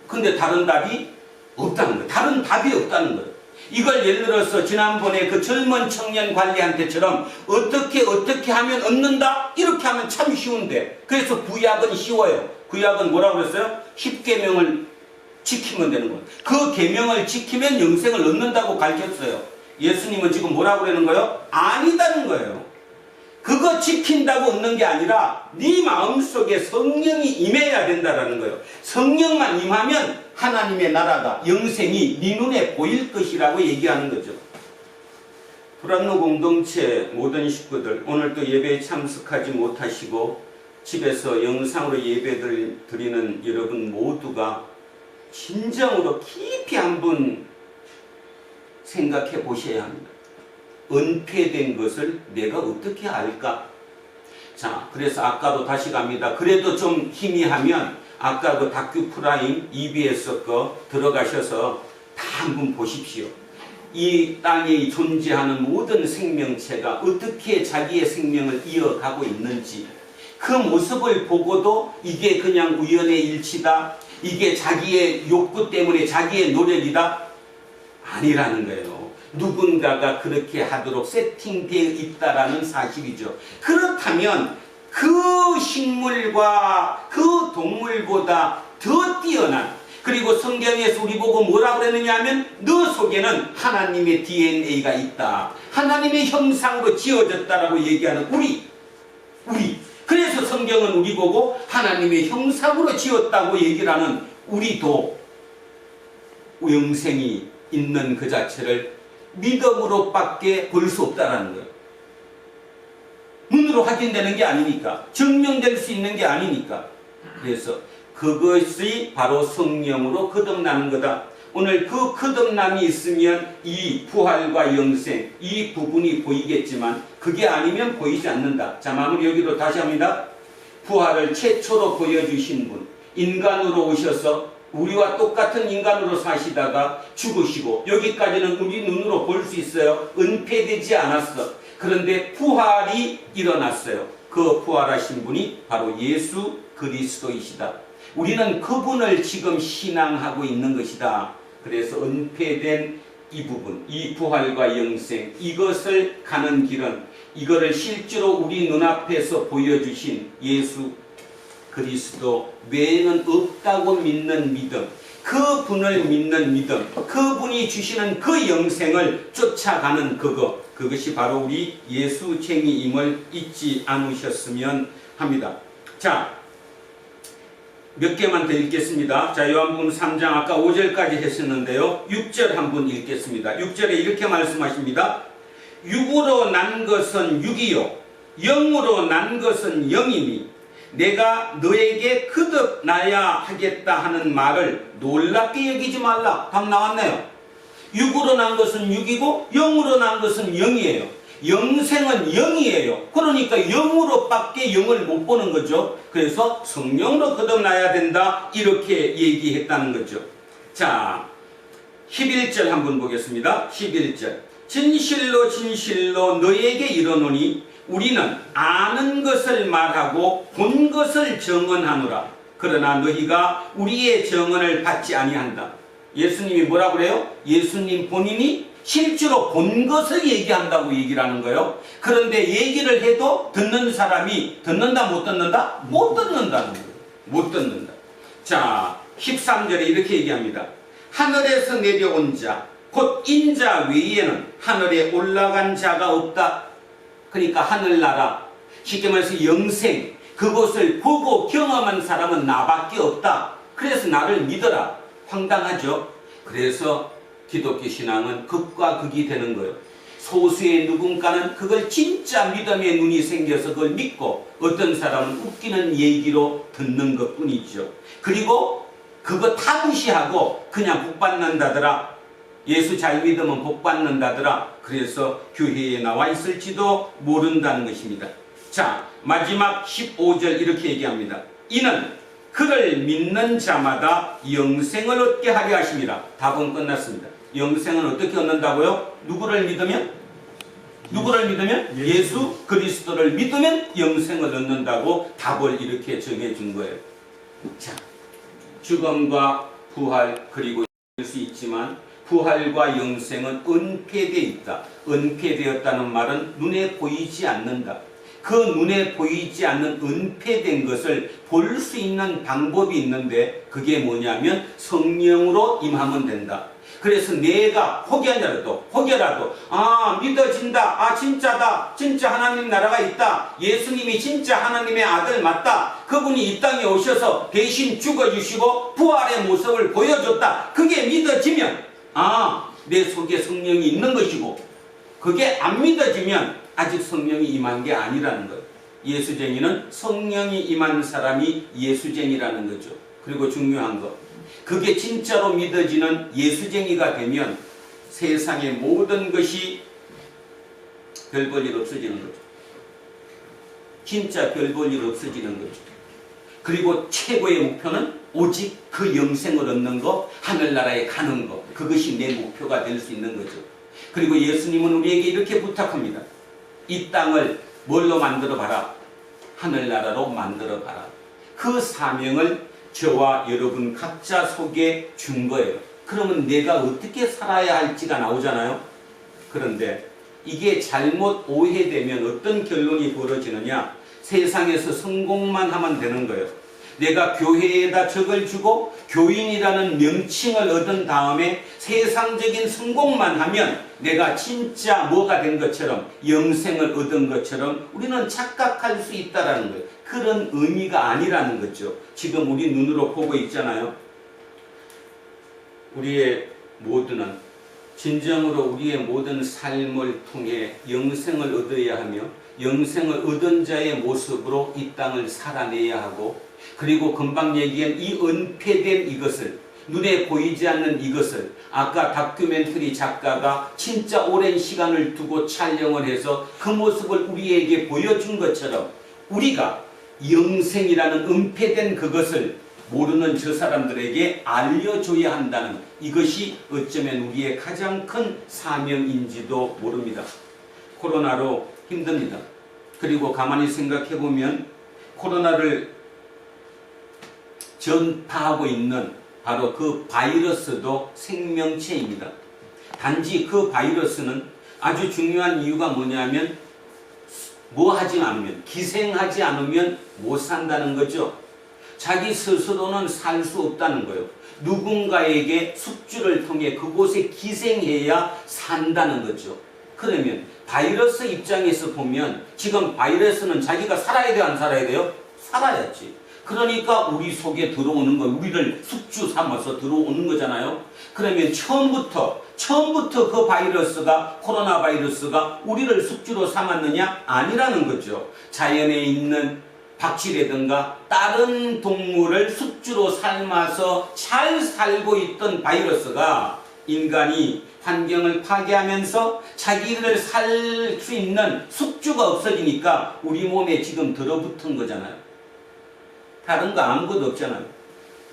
근데 다른 답이 없다는 거예요. 다른 답이 없다는 거예요. 이걸 예를 들어서 지난번에 그 젊은 청년 관리한테처럼 어떻게 하면 얻는다? 이렇게 하면 참 쉬운데. 그래서 구약은 쉬워요. 구약은 뭐라고 그랬어요? 10계명을 지키면 되는 거예요. 그 계명을 지키면 영생을 얻는다고 가르쳤어요. 예수님은 지금 뭐라고 그러는 거예요? 아니다는 거예요. 그거 지킨다고 얻는 게 아니라 네 마음속에 성령이 임해야 된다는 거예요. 성령만 임하면 하나님의 나라가 영생이 네 눈에 보일 것이라고 얘기하는 거죠. 불안루 공동체 모든 식구들 오늘도 예배에 참석하지 못하시고 집에서 영상으로 예배를 드리는 여러분 모두가 진정으로 깊이 한번 생각해 보셔야 합니다. 은폐된 것을 내가 어떻게 알까? 자, 그래서 아까도 다시 갑니다. 그래도 좀 희미하면 아까 그 다큐 프라임 EBS 거 들어가셔서 다 한번 보십시오. 이 땅에 존재하는 모든 생명체가 어떻게 자기의 생명을 이어가고 있는지 그 모습을 보고도 이게 그냥 우연의 일치다, 이게 자기의 욕구 때문에 자기의 노력이다, 아니라는 거예요. 누군가가 그렇게 하도록 세팅되어 있다라는 사실이죠. 그렇다면 그 식물과 그 동물보다 더 뛰어난, 그리고 성경에서 우리 보고 뭐라고 그랬느냐 하면 너 속에는 하나님의 DNA가 있다, 하나님의 형상으로 지어졌다라고 얘기하는 우리. 그래서 성경은 우리 보고 하나님의 형상으로 지었다고 얘기를 하는 우리도 영생이 있는 그 자체를 믿음으로밖에 볼 수 없다라는 거예요. 눈으로 확인되는 게 아니니까, 증명될 수 있는 게 아니니까. 그래서 그것이 바로 성령으로 거듭나는 거다. 오늘 그 거듭남이 있으면 이 부활과 영생, 이 부분이 보이겠지만 그게 아니면 보이지 않는다. 자, 마무리 여기로 다시 합니다. 부활을 최초로 보여주신 분, 인간으로 오셔서 우리와 똑같은 인간으로 사시다가 죽으시고, 여기까지는 우리 눈으로 볼 수 있어요. 은폐되지 않았어. 그런데 부활이 일어났어요. 그 부활하신 분이 바로 예수 그리스도이시다. 우리는 그분을 지금 신앙하고 있는 것이다. 그래서 은폐된 이 부분, 이 부활과 영생, 이것을 가는 길은 이거를 실제로 우리 눈앞에서 보여주신 예수 그리스도 외에는 없다고 믿는 믿음, 그분을 믿는 믿음, 그분이 주시는 그 영생을 쫓아가는 그것이 바로 우리 예수쟁이임을 잊지 않으셨으면 합니다. 자, 몇 개만 더 읽겠습니다. 자, 요한복음 3장 아까 5절까지 했었는데요. 6절 한번 읽겠습니다. 6절에 이렇게 말씀하십니다. 육으로 난 것은 육이요 영으로 난 것은 영이니 내가 너에게 거듭나야 하겠다 하는 말을 놀랍게 여기지 말라. 방 나왔네요. 육으로 난 것은 육이고 영으로 난 것은 영이에요. 영생은 영이에요. 그러니까 영으로밖에 영을 못 보는 거죠. 그래서 성령으로 거듭나야 된다, 이렇게 얘기했다는 거죠. 자, 11절 한번 보겠습니다. 11절. 진실로 진실로 너에게 이르노니 우리는 아는 것을 말하고 본 것을 증언하노라. 그러나 너희가 우리의 증언을 받지 아니한다. 예수님이 뭐라고 그래요? 예수님 본인이 실제로 본 것을 얘기한다고 얘기를 하는 거예요. 그런데 얘기를 해도 듣는 사람이 듣는다 못 듣는다? 못 듣는다는 거예요. 못 듣는다. 자, 13절에 이렇게 얘기합니다. 하늘에서 내려온 자, 곧 인자 외에는 하늘에 올라간 자가 없다. 그러니까 하늘나라, 쉽게 말해서 영생, 그것을 보고 경험한 사람은 나밖에 없다. 그래서 나를 믿어라. 황당하죠? 그래서 기독교 신앙은 극과 극이 되는 거예요. 소수의 누군가는 그걸 진짜 믿음의 눈이 생겨서 그걸 믿고, 어떤 사람은 웃기는 얘기로 듣는 것 뿐이죠. 그리고 그거 다 무시하고 그냥 복 받는다더라, 예수 잘 믿으면 복 받는다더라, 그래서 교회에 나와 있을지도 모른다는 것입니다. 자, 마지막 15절 이렇게 얘기합니다. 이는 그를 믿는 자마다 영생을 얻게 하려 하심이라. 답은 끝났습니다. 영생은 어떻게 얻는다고요? 누구를 믿으면? 누구를 믿으면? 예수 그리스도를 믿으면 영생을 얻는다고 답을 이렇게 정해준 거예요. 자, 죽음과 부활, 그리고 될 수 있지만 부활과 영생은 은폐되어 있다. 은폐되었다는 말은 눈에 보이지 않는다. 그 눈에 보이지 않는 은폐된 것을 볼 수 있는 방법이 있는데 그게 뭐냐면 성령으로 임하면 된다. 그래서 내가 혹여라도 믿어진다, 진짜다, 진짜 하나님 나라가 있다, 예수님이 진짜 하나님의 아들 맞다, 그분이 이 땅에 오셔서 대신 죽어주시고 부활의 모습을 보여줬다, 그게 믿어지면 내 속에 성령이 있는 것이고, 그게 안 믿어지면 아직 성령이 임한 게 아니라는 거예요. 예수쟁이는 성령이 임한 사람이 예수쟁이라는 거죠. 그리고 중요한 거, 그게 진짜로 믿어지는 예수쟁이가 되면 세상의 모든 것이 별 볼 일 없어지는 거죠. 진짜 별 볼 일 없어지는 거죠. 그리고 최고의 목표는 오직 그 영생을 얻는 거, 하늘나라에 가는 거, 그것이 내 목표가 될 수 있는 거죠. 그리고 예수님은 우리에게 이렇게 부탁합니다. 이 땅을 뭘로 만들어 봐라? 하늘나라로 만들어 봐라. 그 사명을 저와 여러분 각자 속에 준 거예요. 그러면 내가 어떻게 살아야 할지가 나오잖아요. 그런데 이게 잘못 오해되면 어떤 결론이 벌어지느냐? 세상에서 성공만 하면 되는 거예요. 내가 교회에다 적을 주고 교인이라는 명칭을 얻은 다음에 세상적인 성공만 하면 내가 진짜 뭐가 된 것처럼, 영생을 얻은 것처럼 우리는 착각할 수 있다는 거예요. 그런 의미가 아니라는 거죠. 지금 우리 눈으로 보고 있잖아요. 우리의 모두는 진정으로 우리의 모든 삶을 통해 영생을 얻어야 하며 영생을 얻은 자의 모습으로 이 땅을 살아내야 하고, 그리고 금방 얘기한 이 은폐된 이것을, 눈에 보이지 않는 이것을 아까 다큐멘터리 작가가 진짜 오랜 시간을 두고 촬영을 해서 그 모습을 우리에게 보여준 것처럼 우리가 영생이라는 은폐된 그것을 모르는 저 사람들에게 알려줘야 한다는, 이것이 어쩌면 우리의 가장 큰 사명인지도 모릅니다. 코로나로 힘듭니다. 그리고 가만히 생각해보면 코로나를 전파하고 있는 바로 그 바이러스도 생명체입니다. 단지 그 바이러스는 아주 중요한 이유가 뭐냐면 뭐 하지 않으면, 기생하지 않으면 못 산다는 거죠. 자기 스스로는 살 수 없다는 거예요. 누군가에게 숙주를 통해 그곳에 기생해야 산다는 거죠. 그러면 바이러스 입장에서 보면 지금 바이러스는 자기가 살아야 돼요, 안 살아야 돼요? 살아야지. 그러니까 우리 속에 들어오는 거, 우리를 숙주 삼아서 들어오는 거잖아요. 그러면 처음부터 그 바이러스가, 코로나 바이러스가 우리를 숙주로 삼았느냐? 아니라는 거죠. 자연에 있는 박쥐라든가 다른 동물을 숙주로 삶아서 잘 살고 있던 바이러스가 인간이 환경을 파괴하면서 자기를 살 수 있는 숙주가 없어지니까 우리 몸에 지금 들어붙은 거잖아요. 다른 거 아무것도 없잖아요.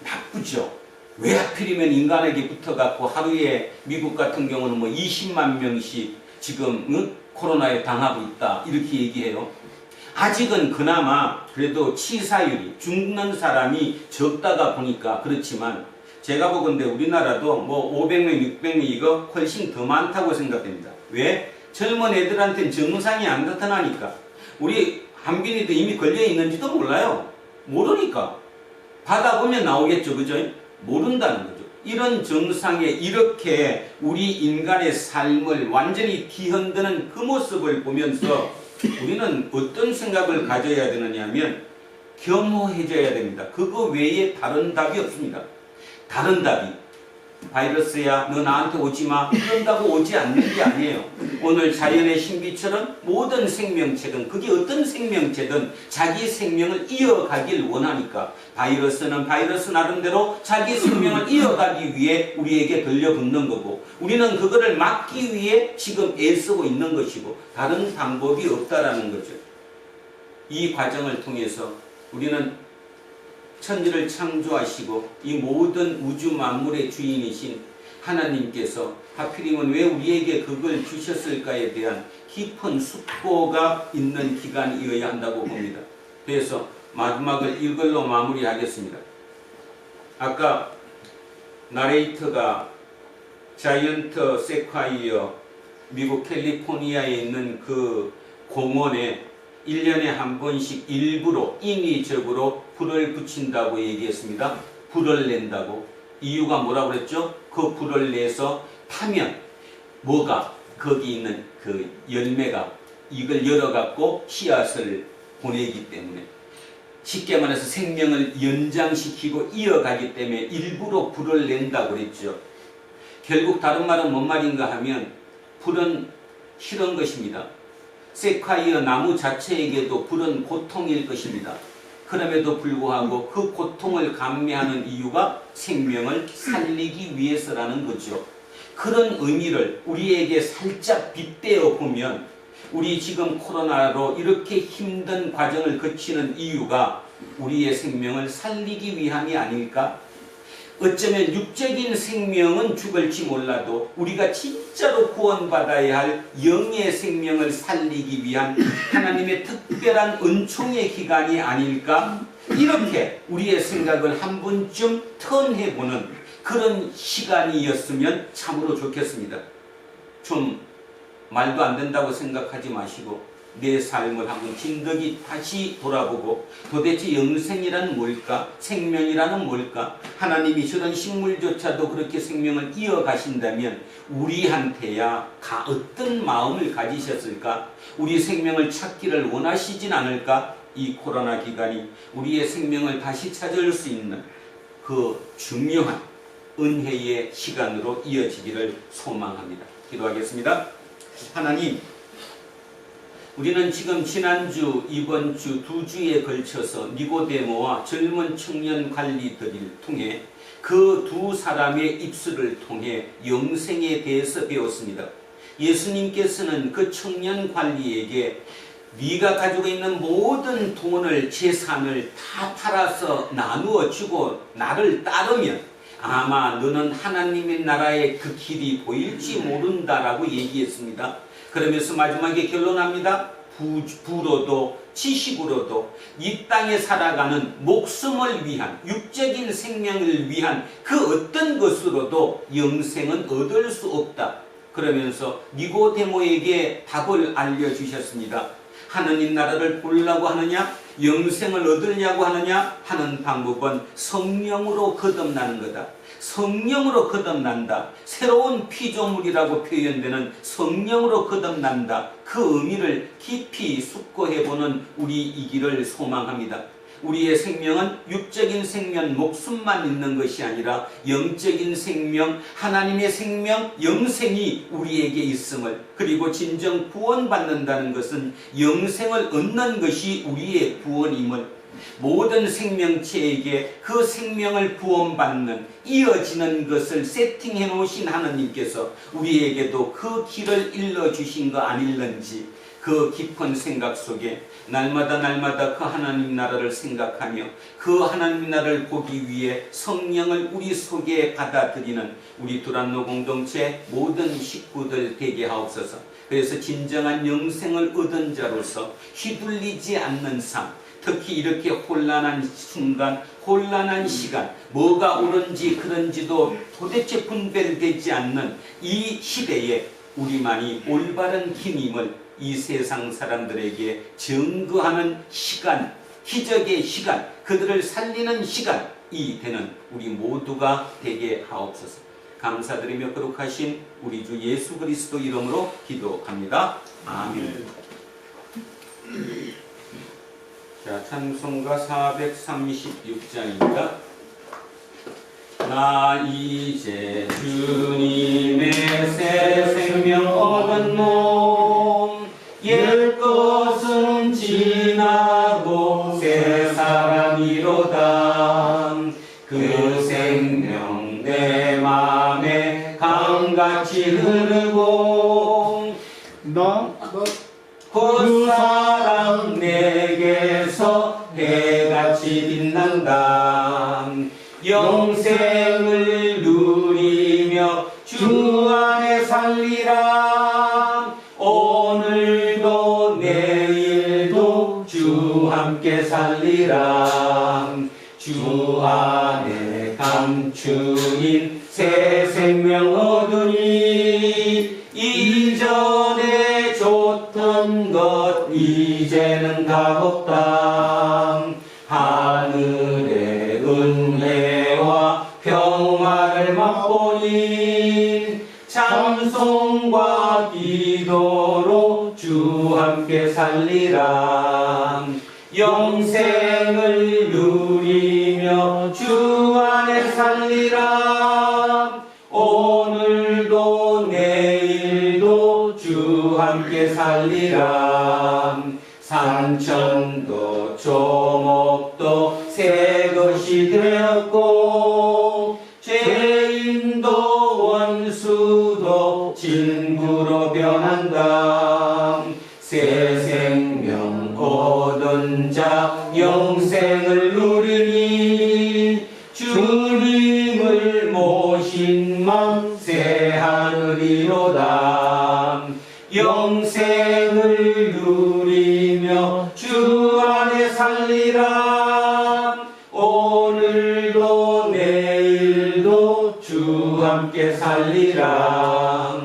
나쁘죠. 왜 하필이면 인간에게 붙어갖고 하루에 미국 같은 경우는 뭐 20만 명씩 지금 코로나에 당하고 있다, 이렇게 얘기해요. 아직은 그나마 그래도 치사율이, 죽는 사람이 적다가 보니까 그렇지만 제가 보건대 우리나라도 뭐 500명, 600명 이거 훨씬 더 많다고 생각됩니다. 왜? 젊은 애들한테는 증상이 안 나타나니까. 우리 한빈이도 이미 걸려 있는지도 몰라요. 모르니까. 받아보면 나오겠죠, 그죠? 모른다는 거죠. 이런 증상에 이렇게 우리 인간의 삶을 완전히 뒤흔드는 그 모습을 보면서 우리는 어떤 생각을 가져야 되느냐 하면 겸허해져야 됩니다. 그거 외에 다른 답이 없습니다. 다른 답이 바이러스야 너 나한테 오지마 그런다고 오지 않는 게 아니에요. 오늘 자연의 신비처럼 모든 생명체든, 그게 어떤 생명체든 자기 생명을 이어가길 원하니까 바이러스는 바이러스 나름대로 자기 생명을 이어가기 위해 우리에게 들려붙는 거고, 우리는 그거를 막기 위해 지금 애쓰고 있는 것이고 다른 방법이 없다라는 거죠. 이 과정을 통해서 우리는 천지를 창조하시고 이 모든 우주 만물의 주인이신 하나님께서 하필이면 왜 우리에게 그걸 주셨을까에 대한 깊은 숙고가 있는 기간이어야 한다고 봅니다. 그래서 마지막을 이걸로 마무리하겠습니다. 아까 나레이터가 자이언트 세콰이어, 미국 캘리포니아에 있는 그 공원에 1년에 한 번씩 일부러 인위적으로 불을 붙인다고 얘기했습니다. 불을 낸다고. 이유가 뭐라고 그랬죠? 그 불을 내서 타면 뭐가, 거기 있는 그 열매가 이걸 열어갖고 씨앗을 보내기 때문에, 쉽게 말해서 생명을 연장시키고 이어가기 때문에 일부러 불을 낸다고 그랬죠. 결국 다른 말은 뭔 말인가 하면 불은 싫은 것입니다. 세콰이어 나무 자체에게도 불은 고통일 것입니다. 그럼에도 불구하고 그 고통을 감내하는 이유가 생명을 살리기 위해서라는 거죠. 그런 의미를 우리에게 살짝 빗대어 보면 우리 지금 코로나로 이렇게 힘든 과정을 거치는 이유가 우리의 생명을 살리기 위함이 아닐까? 어쩌면 육적인 생명은 죽을지 몰라도 우리가 진짜로 구원받아야 할 영의 생명을 살리기 위한 하나님의 특별한 은총의 기간이 아닐까? 이렇게 우리의 생각을 한 번쯤 턴해보는 그런 시간이었으면 참으로 좋겠습니다. 좀 말도 안 된다고 생각하지 마시고 내 삶을 한번 진득이 다시 돌아보고 도대체 영생이란 뭘까? 생명이라는 뭘까? 하나님이 저런 식물조차도 그렇게 생명을 이어가신다면 우리한테야 어떤 마음을 가지셨을까? 우리 생명을 찾기를 원하시진 않을까? 이 코로나 기간이 우리의 생명을 다시 찾을 수 있는 그 중요한 은혜의 시간으로 이어지기를 소망합니다. 기도하겠습니다. 하나님, 우리는 지금 지난주, 이번 주 두 주에 걸쳐서 니고데모와 젊은 청년 관리들을 통해 그 두 사람의 입술을 통해 영생에 대해서 배웠습니다. 예수님께서는 그 청년 관리에게 네가 가지고 있는 모든 돈을, 재산을 다 팔아서 나누어 주고 나를 따르면 아마 너는 하나님의 나라의 그 길이 보일지 모른다라고 얘기했습니다. 그러면서 마지막에 결론합니다. 부로도 지식으로도 이 땅에 살아가는 목숨을 위한, 육적인 생명을 위한 그 어떤 것으로도 영생은 얻을 수 없다. 그러면서 니고데모에게 답을 알려주셨습니다. 하느님 나라를 보려고 하느냐? 영생을 얻으려고 하느냐? 하는 방법은 성령으로 거듭나는 거다. 성령으로 거듭난다. 새로운 피조물이라고 표현되는 성령으로 거듭난다. 그 의미를 깊이 숙고해보는 우리이기를 소망합니다. 우리의 생명은 육적인 생명, 목숨만 있는 것이 아니라 영적인 생명, 하나님의 생명, 영생이 우리에게 있음을, 그리고 진정 구원받는다는 것은 영생을 얻는 것이 우리의 구원임을, 모든 생명체에게 그 생명을 구원받는 이어지는 것을 세팅해 놓으신 하나님께서 우리에게도 그 길을 일러주신 거 아닐는지, 그 깊은 생각 속에 날마다 그 하나님 나라를 생각하며 그 하나님 나라를 보기 위해 성령을 우리 속에 받아들이는 우리 두란노 공동체 모든 식구들 되게 하옵소서. 그래서 진정한 영생을 얻은 자로서 휘둘리지 않는 삶, 특히 이렇게 혼란한 순간, 혼란한 시간, 뭐가 옳은지 그런지도 도대체 분별되지 않는 이 시대에 우리만이 올바른 힘임을 이 세상 사람들에게 증거하는 시간, 기적의 시간, 그들을 살리는 시간이 되는 우리 모두가 되게 하옵소서. 감사드리며 거룩하신 우리 주 예수 그리스도 이름으로 기도합니다. 아멘. 자, 찬송가 436장입니다. 나 이제 주님의 새 생명 얻은 몸, 옛 것은 지나고 새 사람이로다. 그 생명 내 맘에 강같이 흐르고 그 사랑 내게서 해같이 빛난다. 영생을 누리며 주 안에 살리라. 오늘도 내일도 주 함께 살리라. 주 안에 감추인 새 생명 얻으니 이전에 줬던 것 이제는 다 없다. 하늘의 은혜와 평화를 맛보니 찬송과 기도로 주 함께 살리라. 영생을 누리며 주 안에 살리라. 오늘도 내일도 주 함께 살리라. 산천도 조목도 새 것이 되었고 죄인도 원수도 친구로 변한다. 새 생명 얻은 자 영생을 누리니 주님을 모신 맘 새 하늘이로다. 영생을 누리며 주 안에 살리라. 오늘도 내일도 주 함께 살리라.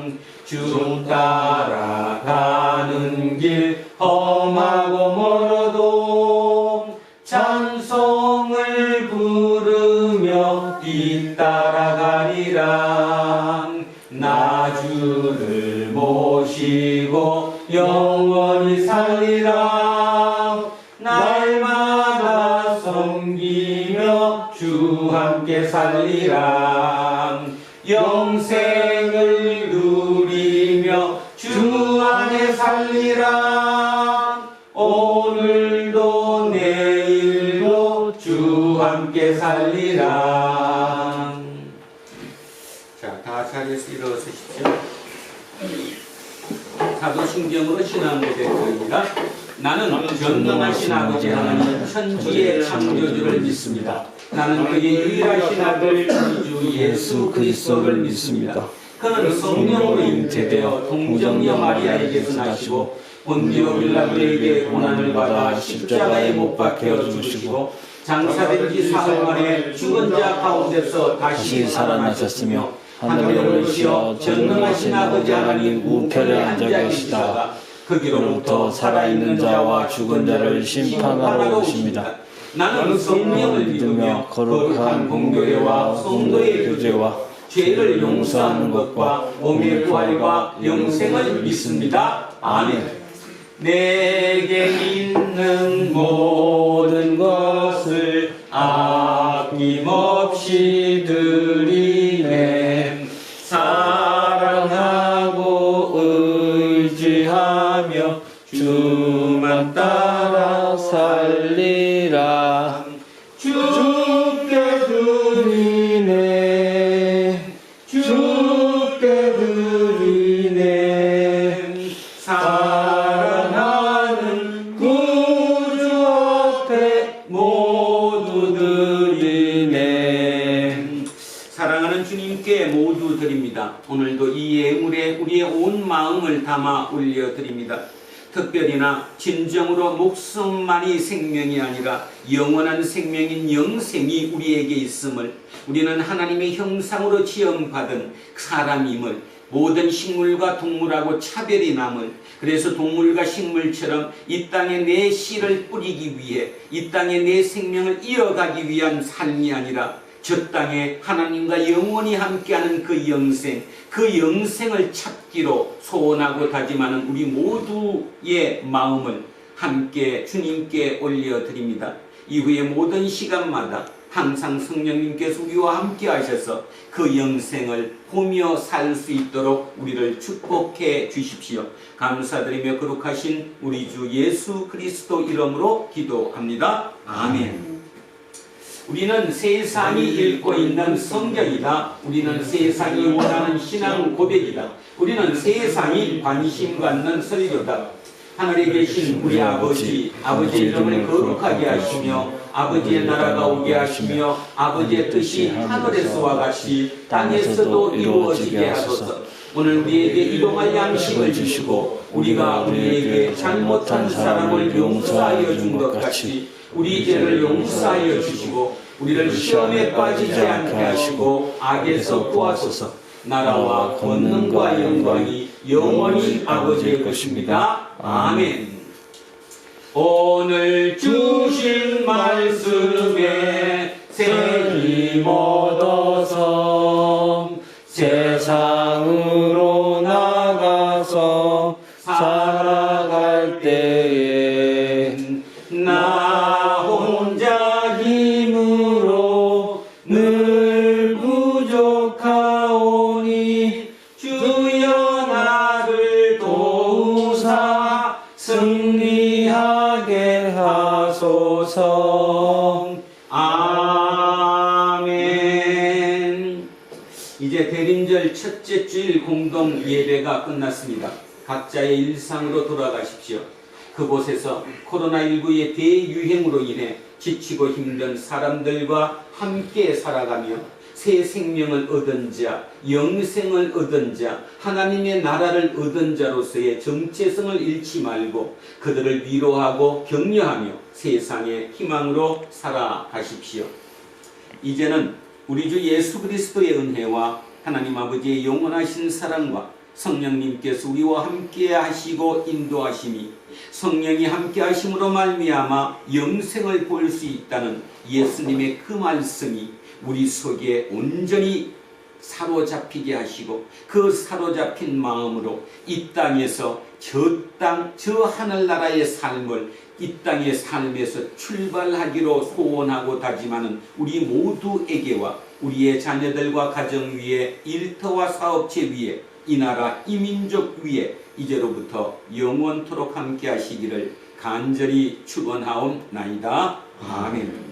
주 따라가는 길 험하고 멀어도 찬송을 부르며 뒤따라가리라. 나 주를 모시고 영원히 살리라. 날마다 섬기며 주 함께 살리라. 영생을 누리며 주 안에 살리라. 오늘도 내일도 주 함께 살리라. 자, 다 자리에서 일어서십시오. 사도신경으로 신앙 고백드립니다. 나는 전능하신 아버지 하나님 천지의 창조주를 믿습니다. 나는 그의 유일하신 아들 주 예수 그리스도를 믿습니다. 그는 성령으로 잉태되어 동정녀 마리아에게서 나시고 본디오 빌라도에게 고난을 받아 십자가에 못 박혀 죽으시고 장사된 지 사흘 만에 죽은 자 가운데서 다시 살아나셨으며 하늘에 오르시어 전능하신 아버지 하나님 우편에 앉아 계시다가 거기로부터 살아있는 자와 죽은 자를 심판하러 오십니다. 나는 성령을 믿으며 거룩한 공교회와 성도의 교제와 죄를 용서하는 것과 몸의 부활과 영생을 믿습니다. 아멘. 내게 있는 모든 것을 아낌없이 드리네. 사랑하고 의지하며 주만 따라 살리라. 주께 드리네. 주께 드리네. 사랑하는 구주 앞에 모두 드리네. 사랑하는 주님께 모두 드립니다. 오늘도 이 예물에 우리의 온 마음을 담아 올려드립니다. 특별히나 진정으로 목숨만이 생명이 아니라 영원한 생명인 영생이 우리에게 있음을, 우리는 하나님의 형상으로 지음받은 사람임을, 모든 식물과 동물하고 차별이 남을, 그래서 동물과 식물처럼 이 땅에 내 씨를 뿌리기 위해 이 땅에 내 생명을 이어가기 위한 삶이 아니라 저 땅에 하나님과 영원히 함께하는 그 영생을 찾기로 소원하고 다짐하는 우리 모두의 마음을 함께 주님께 올려드립니다. 이후의 모든 시간마다 항상 성령님께서 우리와 함께 하셔서 그 영생을 보며 살 수 있도록 우리를 축복해 주십시오. 감사드리며 거룩하신 우리 주 예수 그리스도 이름으로 기도합니다. 아멘. 우리는 세상이 읽고 있는 성경이다. 우리는 세상이 원하는 신앙 고백이다. 우리는 세상이 관심 갖는 설교다. 하늘에 계신 우리 아버지, 아버지의 이름을 거룩하게 하시며 아버지의 나라가 오게 하시며 아버지의 뜻이 하늘에서와 같이 땅에서도 이루어지게 하소서. 오늘 우리에게 일용할 양식을 주시고 우리가 우리에게 잘못한 사람을 용서하여 준 것 같이 우리 죄를 용서하여 주시고 우리를 시험에 빠지지 않게 하시고 악에서 구하소서. 나라와 권능과 영광이 영원히 아버지의 것입니다. 아멘. 오늘 주신 말씀에 새 힘 얻어서 세상으로 나가서 살아갈 때에 나 혼자 힘으로 늘 부족하오니 주여 나를 승리하게 하소서. 이제 대림절 첫째 주일 공동 예배가 끝났습니다. 각자의 일상으로 돌아가십시오. 그곳에서 코로나19의 대유행으로 인해 지치고 힘든 사람들과 함께 살아가며 새 생명을 얻은 자, 영생을 얻은 자, 하나님의 나라를 얻은 자로서의 정체성을 잃지 말고 그들을 위로하고 격려하며 세상의 희망으로 살아가십시오. 이제는 우리 주 예수 그리스도의 은혜와 하나님 아버지의 영원하신 사랑과 성령님께서 우리와 함께 하시고 인도하심이 성령이 함께 하심으로 말미암아 영생을 볼 수 있다는 예수님의 그 말씀이 우리 속에 온전히 사로잡히게 하시고 그 사로잡힌 마음으로 이 땅에서 저 하늘나라의 삶을 이 땅의 삶에서 출발하기로 소원하고 다짐하는 우리 모두에게와 우리의 자녀들과 가정 위에 일터와 사업체 위에 이 나라 이 민족 위에 이제로부터 영원토록 함께 하시기를 간절히 축원하옵나이다. 아멘.